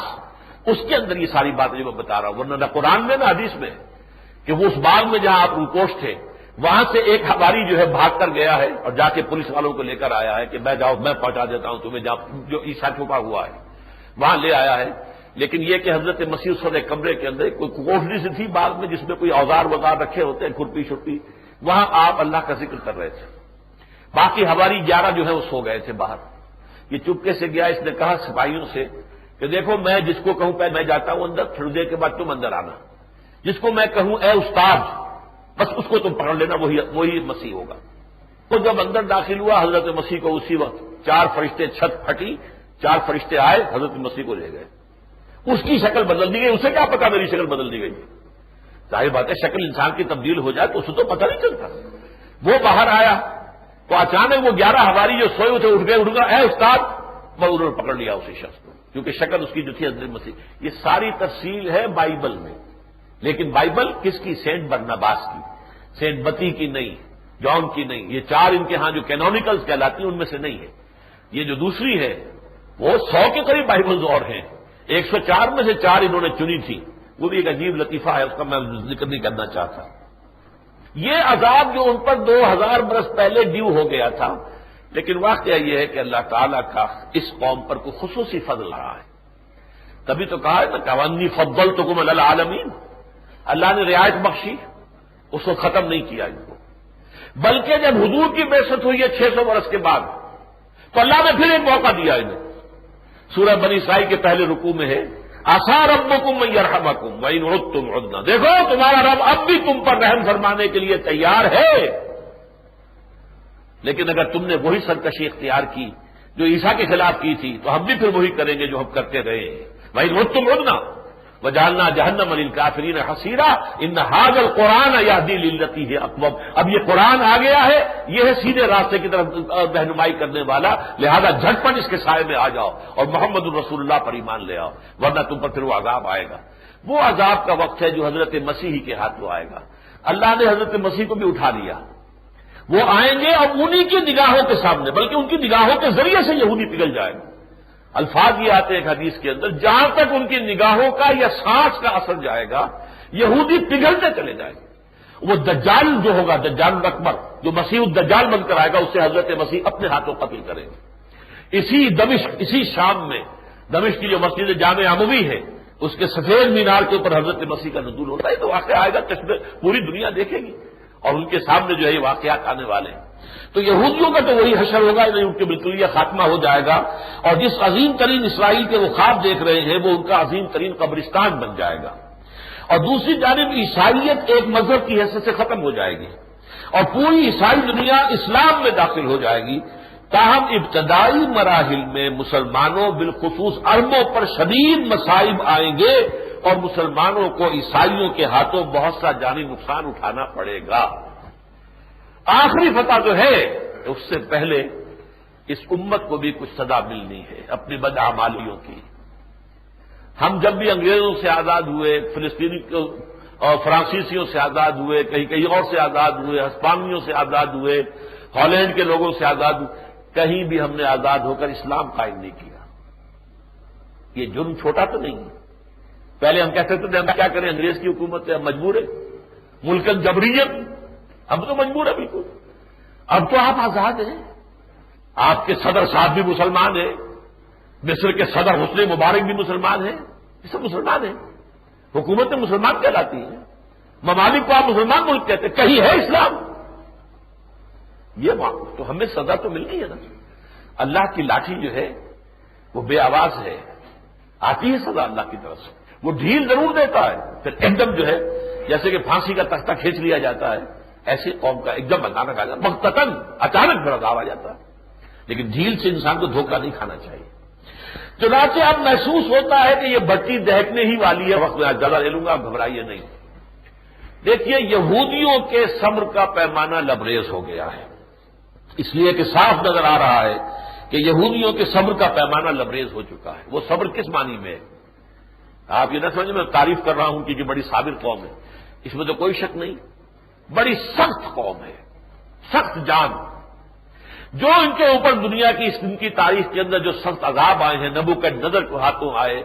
A: اس کے اندر یہ ساری باتیں جو میں بتا رہا ہوں، ورنہ نہ قرآن میں نہ حدیث میں، کہ وہ اس باغ میں جہاں آپ روپوش تھے وہاں سے ایک حواری جو ہے بھاگ کر گیا ہے اور جا کے پولیس والوں کو لے کر آیا ہے کہ میں جاؤ، میں پہنچا دیتا ہوں تمہیں جہاں جو عیسیٰ چھپا ہوا ہے وہاں لے آیا ہے۔ لیکن یہ کہ حضرت مسیح اس وقت ایک کمرے کے اندر کوئی کوٹری سی تھی باغ میں جس میں کوئی اوزار وغار رکھے ہوتے ہیں، کھرپی چھپی، وہاں آپ اللہ کا ذکر کر رہے تھے۔ باقی حواری 11 جو ہے وہ سو گئے تھے باہر۔ یہ چپکے سے گیا، اس نے کہا سپاہیوں سے کہ دیکھو میں جس کو کہوں پہلے میں جاتا ہوں اندر، تھوڑی دیر کے بعد تم اندر آنا، جس کو میں کہوں اے استاد بس اس کو تم پکڑ لینا، وہی مسیح ہوگا۔ تو جب اندر داخل ہوا حضرت مسیح کو اسی وقت 4 فرشتے، چھت پھٹی، 4 فرشتے آئے حضرت مسیح کو لے گئے۔ اس کی شکل بدل دی گئی، اسے کیا پتا میری شکل بدل دی گئی؟ ظاہر بات ہے شکل انسان کی تبدیل ہو جائے تو اسے تو پتہ نہیں چلتا۔ وہ باہر آیا تو اچانک وہ 11 حواری جو سوئے تھے اٹھ گئے، اے استاد، وہ انہوں نے پکڑ لیا اسی شخص کو، کیونکہ شکل اس کی جو تھی حضرت مسیح۔ یہ ساری تفصیل ہے بائبل میں، لیکن بائبل کس کی؟ سینٹ برنباس کی، سینٹ بتی کی نہیں، جان کی نہیں۔ یہ 4 ان کے ہاں جو کینونیکلز کہلاتی ہیں ان میں سے نہیں ہے۔ یہ جو دوسری ہے وہ 100 کے قریب بائبلز اور ہیں، 104 میں سے 4 انہوں نے چنی تھی، وہ بھی ایک عجیب لطیفہ ہے، اس کا میں ذکر نہیں کرنا چاہتا۔ یہ عذاب جو ان پر 2000 برس پہلے ڈیو ہو گیا تھا، لیکن واقعہ یہ ہے کہ اللہ تعالیٰ کا اس قوم پر کوئی خصوصی فضل رہا ہے۔ تبھی تو کہا ہے نا کہ فضلتکم علی العالمین، اللہ نے رعایت بخشی، اس کو ختم نہیں کیا ان کو، بلکہ جب حضور کی بعثت ہوئی ہے 600 برس کے بعد تو اللہ نے پھر ایک موقع دیا انہیں۔ سورہ بنی اسرائیل کے پہلے رکوع میں ہے عسیٰ ربکم ان یرحمکم وان عدتم عدنا، دیکھو تمہارا رب اب بھی تم پر رحم فرمانے کے لیے تیار ہے، لیکن اگر تم نے وہی سرکشی اختیار کی جو عیسیٰ کے خلاف کی تھی تو ہم بھی پھر وہی کریں گے جو ہم کرتے رہے ہیں۔ وان عدتم عدنا وجعلنا جہنم للکافرین حصیرا ان ھذا القرآن یہدی للتی ہی اقوم۔ اب یہ قرآن آ گیا ہے، یہ ہے سیدھے راستے کی طرف رہنمائی کرنے والا، لہذا جھٹ پٹ اس کے سائے میں آ جاؤ اور محمد الرسول اللہ پر ایمان لے آؤ، ورنہ تم پر پھر وہ عذاب آئے گا۔ وہ عذاب کا وقت ہے جو حضرت مسیح کے ہاتھوں آئے گا۔ اللہ نے حضرت مسیح کو بھی اٹھا لیا، وہ آئیں گے اور انہی کی نگاہوں کے سامنے، بلکہ ان کی نگاہوں کے ذریعے سے یہودی پگھل جائے گا۔ الفاظ یہ آتے ہیں ایک حدیث کے اندر، جہاں تک ان کی نگاہوں کا یا سانس کا اثر جائے گا یہودی پگھلتے چلے جائیں گے۔ وہ دجال جو ہوگا، دجال الاکبر جو مسیح الدجال بن کر آئے گا، اسے حضرت مسیح اپنے ہاتھوں قتل کریں گے۔ اسی دمشق، اسی شام میں دمشق کی جو مسجد جامع عموی ہے اس کے سفید مینار کے اوپر حضرت مسیح کا نزول ہوتا ہے، تو واقعہ آئے گا، پوری دنیا دیکھے گی اور ان کے سامنے جو ہے یہ واقعات آنے والے ہیں۔ تو یہودیوں کا تو وہی حشر ہوگا، نہیں ان کے بالکل یہ خاتمہ ہو جائے گا، اور جس عظیم ترین اسرائیل کے وہ خواب دیکھ رہے ہیں وہ ان کا عظیم ترین قبرستان بن جائے گا۔ اور دوسری جانب عیسائیت ایک مذہب کی حیثیت سے ختم ہو جائے گی اور پوری عیسائی دنیا اسلام میں داخل ہو جائے گی۔ تاہم ابتدائی مراحل میں مسلمانوں بالخصوص عربوں پر شدید مصائب آئیں گے اور مسلمانوں کو عیسائیوں کے ہاتھوں بہت سا جانی نقصان اٹھانا پڑے گا۔ آخری فتح جو ہے اس سے پہلے اس امت کو بھی کچھ سزا ملنی ہے اپنی بدعمالیوں کی۔ ہم جب بھی انگریزوں سے آزاد ہوئے، فلسطینی اور فرانسیسیوں سے آزاد ہوئے، کہیں اور سے آزاد ہوئے، ہسپانویوں سے آزاد ہوئے، ہالینڈ کے لوگوں سے آزاد ہوئے، کہیں بھی ہم نے آزاد ہو کر اسلام قائم نہیں کیا۔ یہ جرم چھوٹا تو نہیں ہے۔ پہلے ہم کہتے تھے ہم کیا کریں، انگریز کی حکومت ہے، ہم مجبور ہے، ملکن جبریت، اب تو مجبور ہے بالکل۔ اب تو آپ آزاد ہیں، آپ کے صدر صاحب بھی مسلمان ہیں، مصر کے صدر حسنی مبارک بھی مسلمان ہیں، یہ سب مسلمان ہیں، حکومتیں مسلمان کہلاتی ہیں، ممالک کو آپ مسلمان ملک کہتے ہیں، کہیں ہے اسلام؟ یہ تو ہمیں سزا تو مل گئی ہے نا۔ اللہ کی لاٹھی جو ہے وہ بے آواز ہے، آتی ہے سزا اللہ کی طرف سے، وہ ڈھیل ضرور دیتا ہے، پھر ایک دم جو ہے جیسے کہ پھانسی کا تختہ کھینچ لیا جاتا ہے، ایسی قوم کا ایک دم اچانک آ جاتا ہے، مقتتاً اچانک بھڑکاو آ جاتا ہے، لیکن ڈھیل سے انسان کو دھوکہ نہیں کھانا چاہیے۔ چنانچہ اب محسوس ہوتا ہے کہ یہ بٹی دہکنے ہی والی ہے، وقت میں آج زیادہ لے لوں گا، آپ گھبرائیے نہیں۔ دیکھیے یہودیوں کے صبر کا پیمانہ لبریز ہو گیا ہے، اس لیے کہ صاف نظر آ رہا ہے کہ یہودیوں کے صبر کا پیمانہ لبریز ہو چکا ہے۔ وہ صبر کس معنی میں ہے؟ آپ یہ نہ سمجھیں میں تعریف کر رہا ہوں کہ یہ بڑی صابر قوم ہے، اس میں تو کوئی شک نہیں، بڑی سخت قوم ہے، سخت جان۔ جو ان کے اوپر دنیا کی ان کی تاریخ کے اندر جو سخت عذاب آئے ہیں، نبوکدنضر کے ہاتھوں آئے،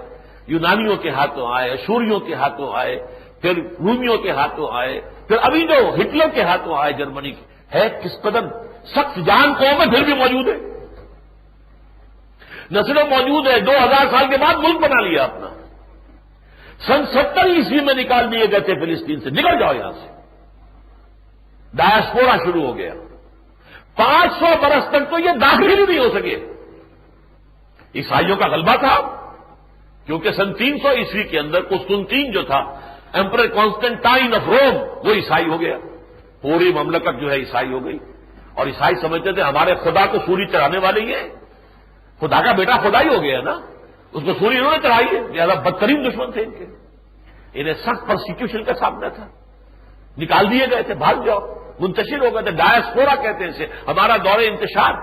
A: یونانیوں کے ہاتھوں آئے، اشوریوں کے ہاتھوں آئے، پھر رومیوں کے ہاتھوں آئے، پھر ابھی جو ہٹلر کے ہاتھوں آئے جرمنی کے، ہے کس قدر سخت جان قوم ہے، پھر بھی موجود ہے، نہ صرف موجود ہے، 2000 سال کے بعد ملک بنا لیا اپنا۔ سن 70 عیسوی میں نکال دیے گئے تھے فلسطین سے، نکل جاؤ یہاں سے، ڈایاسپورا شروع ہو گیا، 500 برس تک تو یہ داخل ہی نہیں ہو سکے۔ عیسائیوں کا غلبہ تھا، کیونکہ سن 300 عیسوی کے اندر قسطنطین جو تھا، ایمپرر کانسٹنٹائن آف روم، وہ عیسائی ہو گیا، پوری مملکت جو ہے عیسائی ہو گئی، اور عیسائی سمجھتے تھے ہمارے خدا کو سوری چڑھانے والے ہی ہیں، خدا کا بیٹا خدا ہی ہو گیا نا، اس کو سوری انہوں نے چڑھائی ہے، لہذا بدترین دشمن تھے ان کے، انہیں سخت پرسیکیوشن کا سامنا تھا، نکال دیے گئے تھے، بھاگ جاؤ، منتشر ہو گئے تھے، ڈایاسپورا کہتے ہیں اسے، ہمارا دور انتشار۔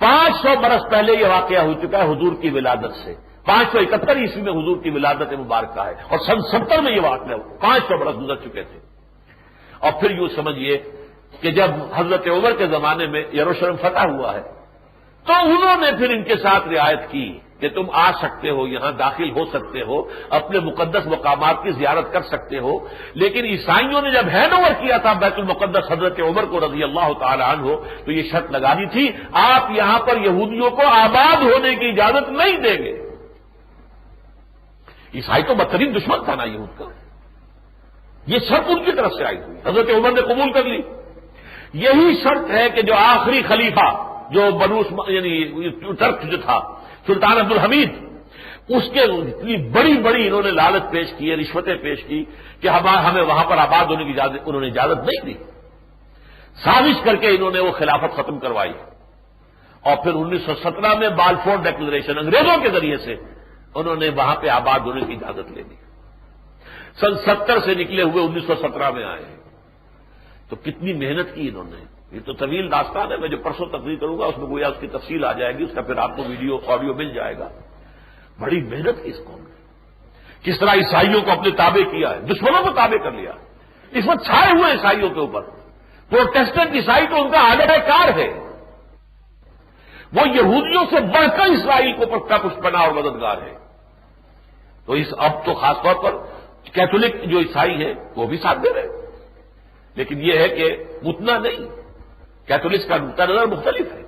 A: 500 برس پہلے یہ واقعہ ہو چکا ہے حضور کی ولادت سے، 571 عیسوی میں حضور کی ولادت مبارکہ ہے، اور سن 70 میں یہ واقعہ ہوا، 500 برس گزر چکے تھے۔ اور پھر یوں سمجھیے کہ جب حضرت عمر کے زمانے میں یروشلم فتح ہوا ہے تو انہوں نے پھر ان کے ساتھ رعایت کی کہ تم آ سکتے ہو، یہاں داخل ہو سکتے ہو، اپنے مقدس مقامات کی زیارت کر سکتے ہو، لیکن عیسائیوں نے جب ہینڈ اوور کیا تھا بیت المقدس حضرت عمر کو رضی اللہ تعالی عنہ، تو یہ شرط لگا دی تھی آپ یہاں پر یہودیوں کو آباد ہونے کی اجازت نہیں دیں گے۔ عیسائی تو بدترین دشمن تھا نا یہود کا، یہ شرط ان کی طرف سے آئی ہوئی، حضرت عمر نے قبول کر لی۔ یہی شرط ہے کہ جو آخری خلیفہ جو یعنی ترک جو تھا سلطان عبد الحمید، اس کے اتنی بڑی بڑی انہوں نے لالچ پیش کی ہے، رشوتیں پیش کی کہ ہمیں وہاں پر آباد ہونے کی انہوں نے اجازت نہیں دی، سازش کر کے انہوں نے وہ خلافت ختم کروائی، اور پھر 1917 میں بالفور ڈیکلریشن انگریزوں کے ذریعے سے انہوں نے وہاں پہ آباد ہونے کی اجازت لے دی۔ سن 70 سے نکلے ہوئے 1917 میں آئے، تو کتنی محنت کی انہوں نے، یہ تو طویل داستان ہے، میں جو پرسوں تقریر کروں گا اس میں گویا اس کی تفصیل آ جائے گی، اس کا پھر آپ کو ویڈیو آڈیو مل جائے گا۔ بڑی محنت کی اس قوم نے، کس طرح عیسائیوں کو اپنے تابع کیا ہے، دشمنوں کو تابع کر لیا، اس وقت چھائے ہوئے عیسائیوں کے اوپر، پروٹیسٹنٹ عیسائی تو ان کا آگے کار ہے، وہ یہودیوں سے بڑھ کر اسرائیل کو پشتپناہ اور مددگار ہے۔ تو اب تو خاص طور پر کیتھولک جو عیسائی ہیں وہ بھی ساتھ دے رہے ہیں، لیکن یہ ہے کہ اتنا نہیں، کیتھولکس کا نقطہ نظر مختلف ہے،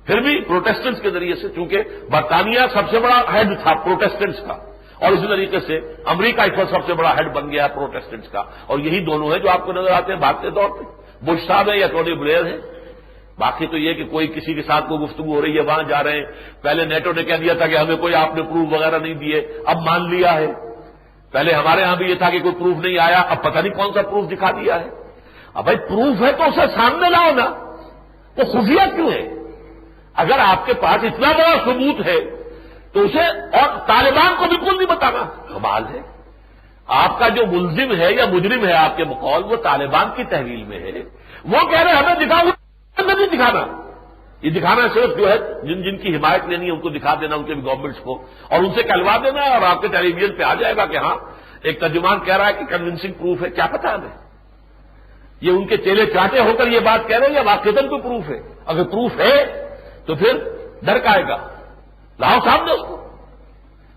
A: پھر بھی پروٹیسٹنٹس کے ذریعے سے، چونکہ برطانیہ سب سے بڑا ہیڈ تھا پروٹیسٹنٹس کا، اور اسی طریقے سے امریکہ اس وقت سب سے بڑا ہیڈ بن گیا پروٹیسٹنٹس کا، اور یہی دونوں ہیں جو آپ کو نظر آتے ہیں بھارتی طور پہ، بش صاحب ہے یا ٹونی بلیئر ہے۔ باقی تو یہ کہ کوئی کسی کے ساتھ کوئی گفتگو ہو رہی ہے وہاں جا رہے ہیں، پہلے نیٹو نے کہہ دیا تھا کہ ہمیں کوئی آپ نے پروف وغیرہ نہیں دیے، اب مان لیا ہے، پہلے ہمارے ہاں بھی یہ تھا کہ کوئی پروف نہیں آیا، اب پتہ نہیں کون سا پروف دکھا دیا ہے۔ اب بھائی پروف ہے تو اسے سامنے لاؤ نا، وہ خفیہ کیوں ہے؟ اگر آپ کے پاس اتنا بڑا ثبوت ہے تو اسے، اور طالبان کو بالکل نہیں بتانا، کمال ہے۔ آپ کا جو ملزم ہے یا مجرم ہے آپ کے بقول، وہ طالبان کی تحویل میں ہے، وہ کہہ رہے ہمیں دکھاؤ، نہیں دکھانا، یہ دکھانا صرف جو ہے جن کی حمایت لینی ہے ان کو دکھا دینا، ان کے بھی گورنمنٹس کو، اور ان سے کہلوا دینا ہے، اور آپ کے ٹیلی ویژن پہ آ جائے گا کہ ہاں ایک ترجمان کہہ رہا ہے کہ کنونسنگ پروف ہے. کیا پتا ہمیں یہ ان کے چیلے چاٹے ہو کر یہ بات کہہ رہے ہیں یا واقعتاً کوئی پروف ہے؟ اگر پروف ہے تو پھر ڈر کا آئے گا، لاؤ سامنے اس کو،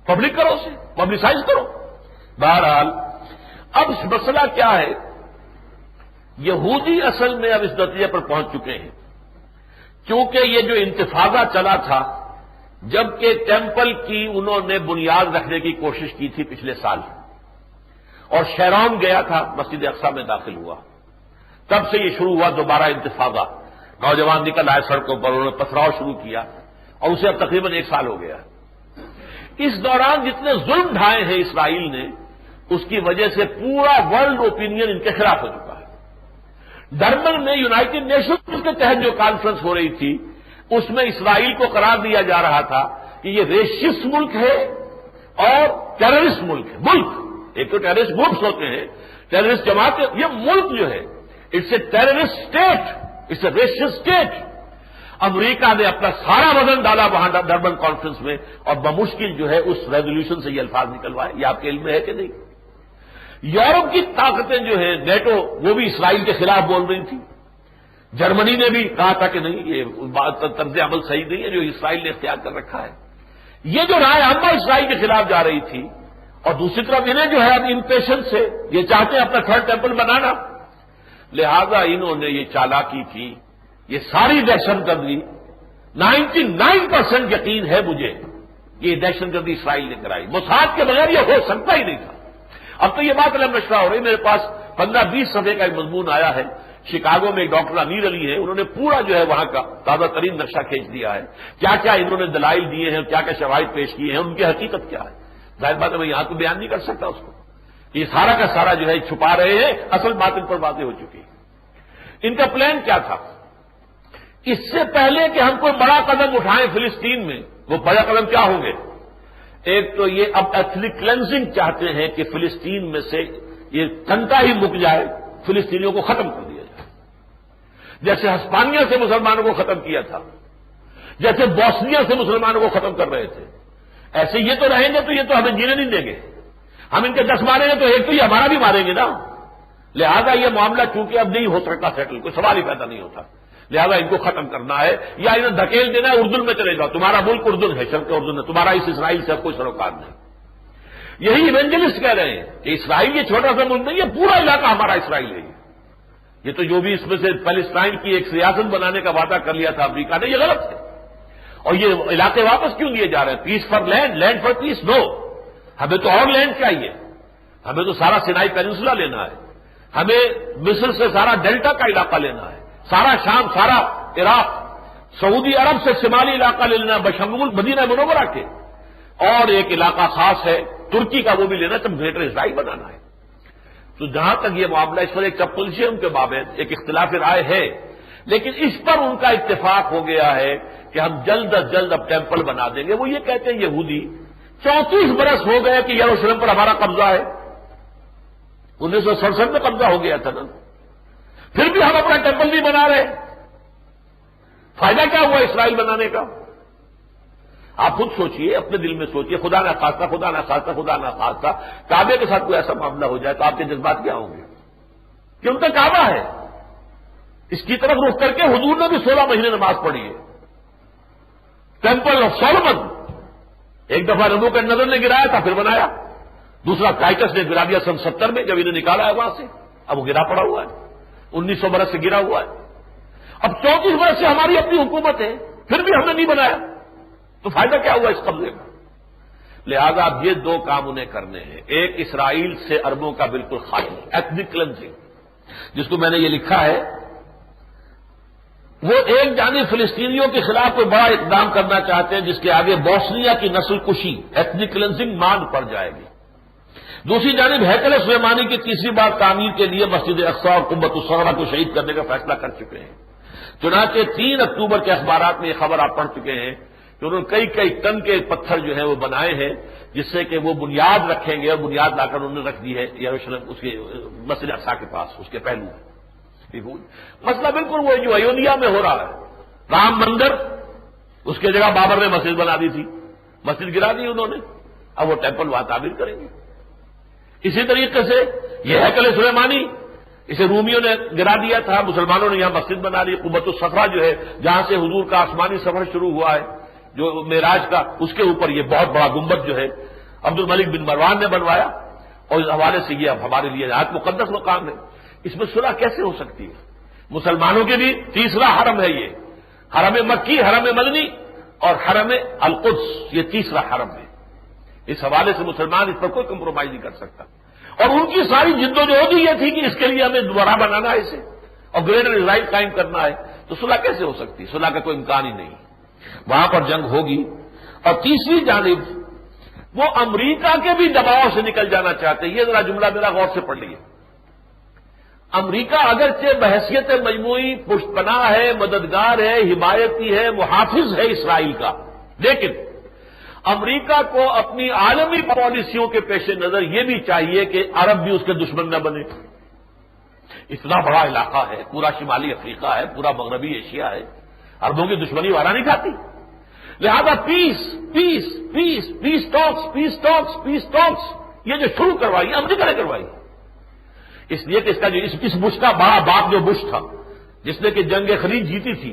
A: پبلک کرو، اسے پبلسائز کرو. بہرحال اب مسئلہ کیا ہے، یہودی اصل میں اب اس نتیجے پر پہنچ چکے ہیں کیونکہ یہ جو انتفاضہ چلا تھا جبکہ ٹیمپل کی انہوں نے بنیاد رکھنے کی کوشش کی تھی پچھلے سال، اور شیرون گیا تھا مسجد اقصی میں داخل ہوا، تب سے یہ شروع ہوا دوبارہ انتفاضہ. نوجوان نکل آئے سڑکوں پر، انہوں نے پتھراؤ شروع کیا، اور اسے اب تقریباً 1 سال ہو گیا. اس دوران جتنے ظلم ڈھائے ہیں اسرائیل نے، اس کی وجہ سے پورا ورلڈ اوپینین ان کے خلاف ہو چکا ہے. ڈربن میں یونائٹڈ نیشنز کے تحت جو کانفرنس ہو رہی تھی اس میں اسرائیل کو قرار دیا جا رہا تھا کہ یہ ریشسٹ ملک ہے اور ٹیررسٹ ملک ہے. ملک ایک تو ٹیررسٹ گروپس ہوتے ہیں، ٹیررسٹ جماعتیں، یہ ملک جو ہے it's a terrorist state, it's a racist state. امریکہ نے اپنا سارا وزن ڈالا وہاں ڈربن کانفرنس میں، اور بمشکل جو ہے اس ریزولوشن سے یہ الفاظ نکلوائے. یہ آپ کے علم میں ہے کہ نہیں؟ یورپ کی طاقتیں جو ہے نیٹو، وہ بھی اسرائیل کے خلاف بول رہی تھی. جرمنی نے بھی کہا تھا کہ نہیں، یہ طرز عمل صحیح نہیں ہے جو اسرائیل نے اختیار کر رکھا ہے. یہ جو رائے عامہ اسرائیل کے خلاف جا رہی تھی، اور دوسری طرف انہیں جو ہے اب امپیشنس سے یہ چاہتے ہیں اپنا تھرڈ ٹیمپل بنانا، لہذا انہوں نے یہ چالاکی کی، یہ ساری دہشت گردی 99% یقین ہے مجھے یہ دہشت گردی اسرائیل نے کرائی. موساد کے بغیر یہ ہو سکتا ہی نہیں تھا. اب تو یہ بات علم نشرہ ہو رہی، میرے پاس 15-20 صفحے کا ایک مضمون آیا ہے. شکاگو میں ایک ڈاکٹر امیر علی ہے، انہوں نے پورا جو ہے وہاں کا تازہ ترین نقشہ کھینچ دیا ہے، کیا کیا انہوں نے دلائل دیے ہیں، کیا کیا شواہد پیش کیے ہیں، ان کی حقیقت کیا ہے. ظاہر بات ہے میں یہاں تو بیان نہیں کر سکتا اس کو، یہ سارا کا سارا جو ہے چھپا رہے ہیں، اصل بات ان پر واضح ہو چکی ہے. ان کا پلان کیا تھا؟ اس سے پہلے کہ ہم کوئی بڑا قدم اٹھائیں فلسطین میں، وہ بڑا قدم کیا ہوں گے؟ ایک تو یہ اب ایتھنک کلینزنگ چاہتے ہیں کہ فلسطین میں سے یہ کنٹا ہی مک جائے، فلسطینیوں کو ختم کر دیا جائے، جیسے ہسپانیہ سے مسلمانوں کو ختم کیا تھا، جیسے بوسنیا سے مسلمانوں کو ختم کر رہے تھے. ایسے یہ تو رہیں گے تو یہ تو ہمیں جینے نہیں دیں گے، ہم ان کے 10 ماریں گے تو ایک تو یہ ہمارا بھی ماریں گے نا. لہذا یہ معاملہ چونکہ اب نہیں ہو سکتا سیٹل، کوئی سوال ہی پیدا نہیں ہوتا، لہذا ان کو ختم کرنا ہے یا انہیں دھکیل دینا ہے. اردن میں چلے جاؤ، تمہارا ملک اردن ہے، شرق اردن ہے، تمہارا اس اسرائیل سے اب کوئی سروکار نہیں. یہی ایونجلسٹ کہہ رہے ہیں کہ اسرائیل یہ چھوٹا سا ملک نہیں، یہ پورا علاقہ ہمارا اسرائیل ہے. یہ تو جو بھی اس میں سے پیلسٹائن کی ایک ریاست بنانے کا وعدہ کر لیا تھا امریکہ نے، یہ غلط ہے. اور یہ علاقے واپس کیوں دیے جا رہے ہیں؟ پیس فار لینڈ، لینڈ فار پیس. نو، ہمیں تو اور لینڈ چاہیے، ہمیں تو سارا سینائی پیننسولا لینا ہے، ہمیں مصر سے سارا ڈیلٹا کا علاقہ لینا ہے، سارا شام، سارا عراق، سعودی عرب سے شمالی علاقہ لے لینا بشمول مدینہ منورہ کے، اور ایک علاقہ خاص ہے ترکی کا، وہ بھی لینا، تب گریٹر اسرائیل بنانا ہے. تو جہاں تک یہ معاملہ اس پر ایک چپلشیم کے بابت ایک اختلاف رائے ہے، لیکن اس پر ان کا اتفاق ہو گیا ہے کہ ہم جلد از جلد اب ٹیمپل بنا دیں گے. وہ یہ کہتے ہیں یہودی 34 برس ہو گئے کہ یروشلم پر ہمارا قبضہ ہے، 1967 میں قبضہ ہو گیا تھا نا، پھر بھی ہم اپنا ٹیمپل نہیں بنا رہے. فائدہ کیا ہوا اسرائیل بنانے کا؟ آپ خود سوچئے، اپنے دل میں سوچئے، خدا نہ خواستہ، خدا نہ خواستہ، خدا نہ خواستہ کعبے کے ساتھ کوئی ایسا معاملہ ہو جائے تو آپ کے جذبات کیا ہوں گے؟ کہ ان کا کعبہ ہے، اس کی طرف رخ کر کے حضور نے بھی 16 مہینے نماز پڑھی ہے. ٹیمپل آف سولومن ایک دفعہ نبوکدنضر نے گرایا تھا، پھر بنایا. دوسرا ٹائٹس نے گرا دیا سن 70 میں جب انہیں نکالا ہے وہاں سے، اب وہ گرا پڑا ہوا ہے، 1900 برس سے گرا ہوا ہے. اب 34 برس سے ہماری اپنی حکومت ہے، پھر بھی ہم نے نہیں بنایا، تو فائدہ کیا ہوا اس قبضے کا؟ لہذا اب یہ 2 کام انہیں کرنے ہیں. ایک اسرائیل سے عربوں کا بالکل خاتمہ، ایتھنک کلینزنگ، جس کو میں نے یہ لکھا ہے. وہ ایک جانب فلسطینیوں کے خلاف کوئی بڑا اقدام کرنا چاہتے ہیں جس کے آگے بوسنیا کی نسل کشی، ایتھنک کلینزنگ ماند پڑ جائے گی. دوسری جانب ہیکل سلیمانی کی تیسری بار تعمیر کے لیے مسجد اقصی اور قبۃ الصغریٰ کو شہید کرنے کا فیصلہ کر چکے ہیں. چنانچہ 3 اکتوبر کے اخبارات میں یہ خبر آپ پڑھ چکے ہیں کہ انہوں نے کئی ٹن کے پتھر جو ہیں وہ بنائے ہیں جس سے کہ وہ بنیاد رکھیں گے، اور بنیاد لا کر انہوں نے رکھ دی ہے یروشلم اس کے مسجد اقصی کے پاس، اس کے پہلو. مسئلہ بالکل وہ جو ایونیا میں ہو رہا ہے، رام مندر، اس کی جگہ بابر نے مسجد بنا دی تھی، مسجد گرا دی انہوں نے، اب وہ ٹیمپل وہاں تعمیر کریں گے۔ اسی طریقے سے یہ ہیکل سلیمانی، اسے رومیوں نے گرا دیا تھا، مسلمانوں نے یہاں مسجد بنا لی۔ قبۃ الصخرہ جو ہے جہاں سے حضور کا آسمانی سفر شروع ہوا ہے جو معراج کا، اس کے اوپر یہ بہت بڑا گنبد جو ہے عبد الملک بن مروان نے بنوایا، اور اس حوالے سے یہ اب ہمارے لیے آج مقدس مقام ہے۔ اس میں صلح کیسے ہو سکتی ہے؟ مسلمانوں کے بھی تیسرا حرم ہے یہ، حرم مکی، حرم مدنی اور حرم القدس، یہ تیسرا حرم ہے۔ اس حوالے سے مسلمان اس پر کوئی کمپرومائز نہیں کر سکتا، اور ان کی ساری جدوجہد یہ تھی کہ اس کے لیے ہمیں دوبارہ بنانا ہے اسے اور گریٹر اسرائیل قائم کرنا ہے، تو صلح کیسے ہو سکتی؟ صلح کا کوئی امکان ہی نہیں، وہاں پر جنگ ہوگی۔ اور تیسری جانب وہ امریکہ کے بھی دباؤ سے نکل جانا چاہتے ہیں۔ یہ ذرا جملہ میرا غور سے پڑھ لیے۔ امریکہ اگرچہ بحیثیت مجموعی پشت پناہ ہے، مددگار ہے، حمایتی ہے، محافظ ہے اسرائیل کا، لیکن امریکہ کو اپنی عالمی پالیسیوں کے پیش نظر یہ بھی چاہیے کہ عرب بھی اس کے دشمن نہ بنے۔ اتنا بڑا علاقہ ہے، پورا شمالی افریقہ ہے، پورا مغربی ایشیا ہے، عربوں کی دشمنی وارا نہیں کھاتی، لہذا پیس پیس پیس پیس ٹاکس پیس ٹاکس پیس ٹاکس یہ جو شروع کروائی امریکہ نے کروائی، اس لیے کہ اس کا جو اس بش کا بڑا باپ جو بش تھا جس نے کہ جنگ خلیج جیتی تھی،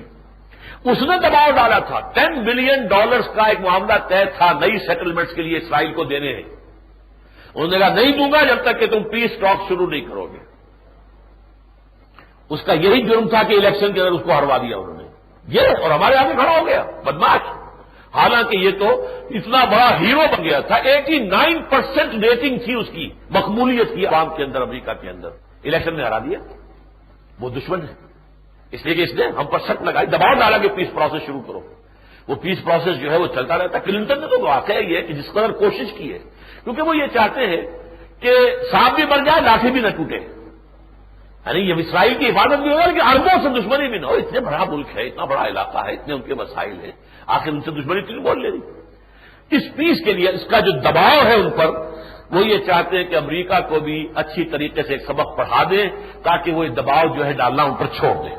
A: اس نے دباؤ ڈالا تھا۔ $10 بلین کا ایک معاملہ طے تھا نئی سیٹلمنٹس کے لیے اسرائیل کو دینے ہیں۔ انہوں نے کہا نہیں دوں گا جب تک کہ تم پیس ٹاک شروع نہیں کرو گے۔ اس کا یہی جرم تھا کہ الیکشن کے اندر اس کو ہروا دیا انہوں نے، یہ اور ہمارے آگے کھڑا ہو گیا بدماش، حالانکہ یہ تو اتنا بڑا ہیرو بن گیا تھا۔ 89% ریٹنگ تھی اس کی، مقبولیت کی عوام کے اندر، امریکہ کے اندر، الیکشن میں ہرا دیا۔ وہ دشمن ہے، اس لیے کہ اس نے ہم پر شک لگائی، دباؤ ڈالا کہ پیس پروسیس شروع کرو۔ وہ پیس پروسیس جو ہے وہ چلتا رہتا۔ کلنٹن نے تو واقعہ یہ ہے کہ جس قدر کوشش کی ہے، کیونکہ وہ یہ چاہتے ہیں کہ سانپ بھی بن جائے لاٹھی بھی نہ ٹوٹے، یعنی یہ اسرائیل کی حفاظت بھی ہوگا کہ عربوں سے دشمنی بھی نہ ہو۔ اتنے بڑا ملک ہے، اتنا بڑا علاقہ ہے، اتنے ان کے مسائل ہیں، آخر ان سے دشمنی کیوں بول لے رہی؟ اس پیس کے لیے اس کا جو دباؤ ہے ان پر، وہ یہ چاہتے ہیں کہ امریکہ کو بھی اچھی طریقے سے ایک سبق پڑھا دیں تاکہ وہ یہ دباؤ جو ہے ڈالنا ان پر چھوڑ دیں۔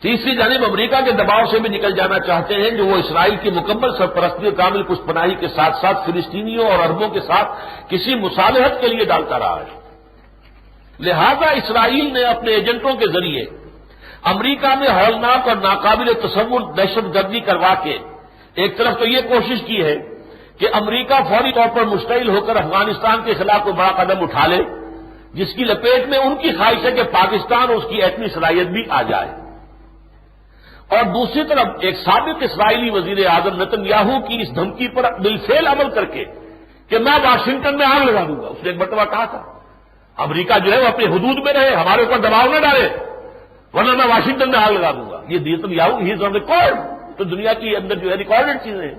A: تیسری جانب امریکہ کے دباؤ سے بھی نکل جانا چاہتے ہیں جو وہ اسرائیل کی مکمل سرپرستی اور کامل پشت پناہی کے ساتھ ساتھ فلسطینیوں اور عربوں کے ساتھ کسی مصالحت کے لیے ڈالتا رہا ہے۔ لہذا اسرائیل نے اپنے ایجنٹوں کے ذریعے امریکہ میں ہولناک اور ناقابل تصور دہشت گردی کروا کے ایک طرف تو یہ کوشش کی ہے کہ امریکہ فوری طور پر مشتعل ہو کر افغانستان کے خلاف کوئی بڑا قدم اٹھا لے، جس کی لپیٹ میں ان کی خواہش ہے کہ پاکستان اور اس کی ایٹمی صلاحیت بھی آ جائے، اور دوسری طرف ایک سابق اسرائیلی وزیر اعظم نتن یاہو کی اس دھمکی پر بالفعل عمل کر کے کہ میں واشنگٹن میں آگ لگا دوں گا۔ اس نے ایک مرتبہ کہا تھا امریکہ جو ہے وہ اپنی حدود میں رہے، ہمارے اوپر دباؤ نہ ڈالے ورنہ میں واشنگٹن میں آگ لگا دوں گا۔ یہ Nitin Yahoo he is on record, تو دنیا کی اندر جو ہے ریکارڈڈ چیزیں ہیں،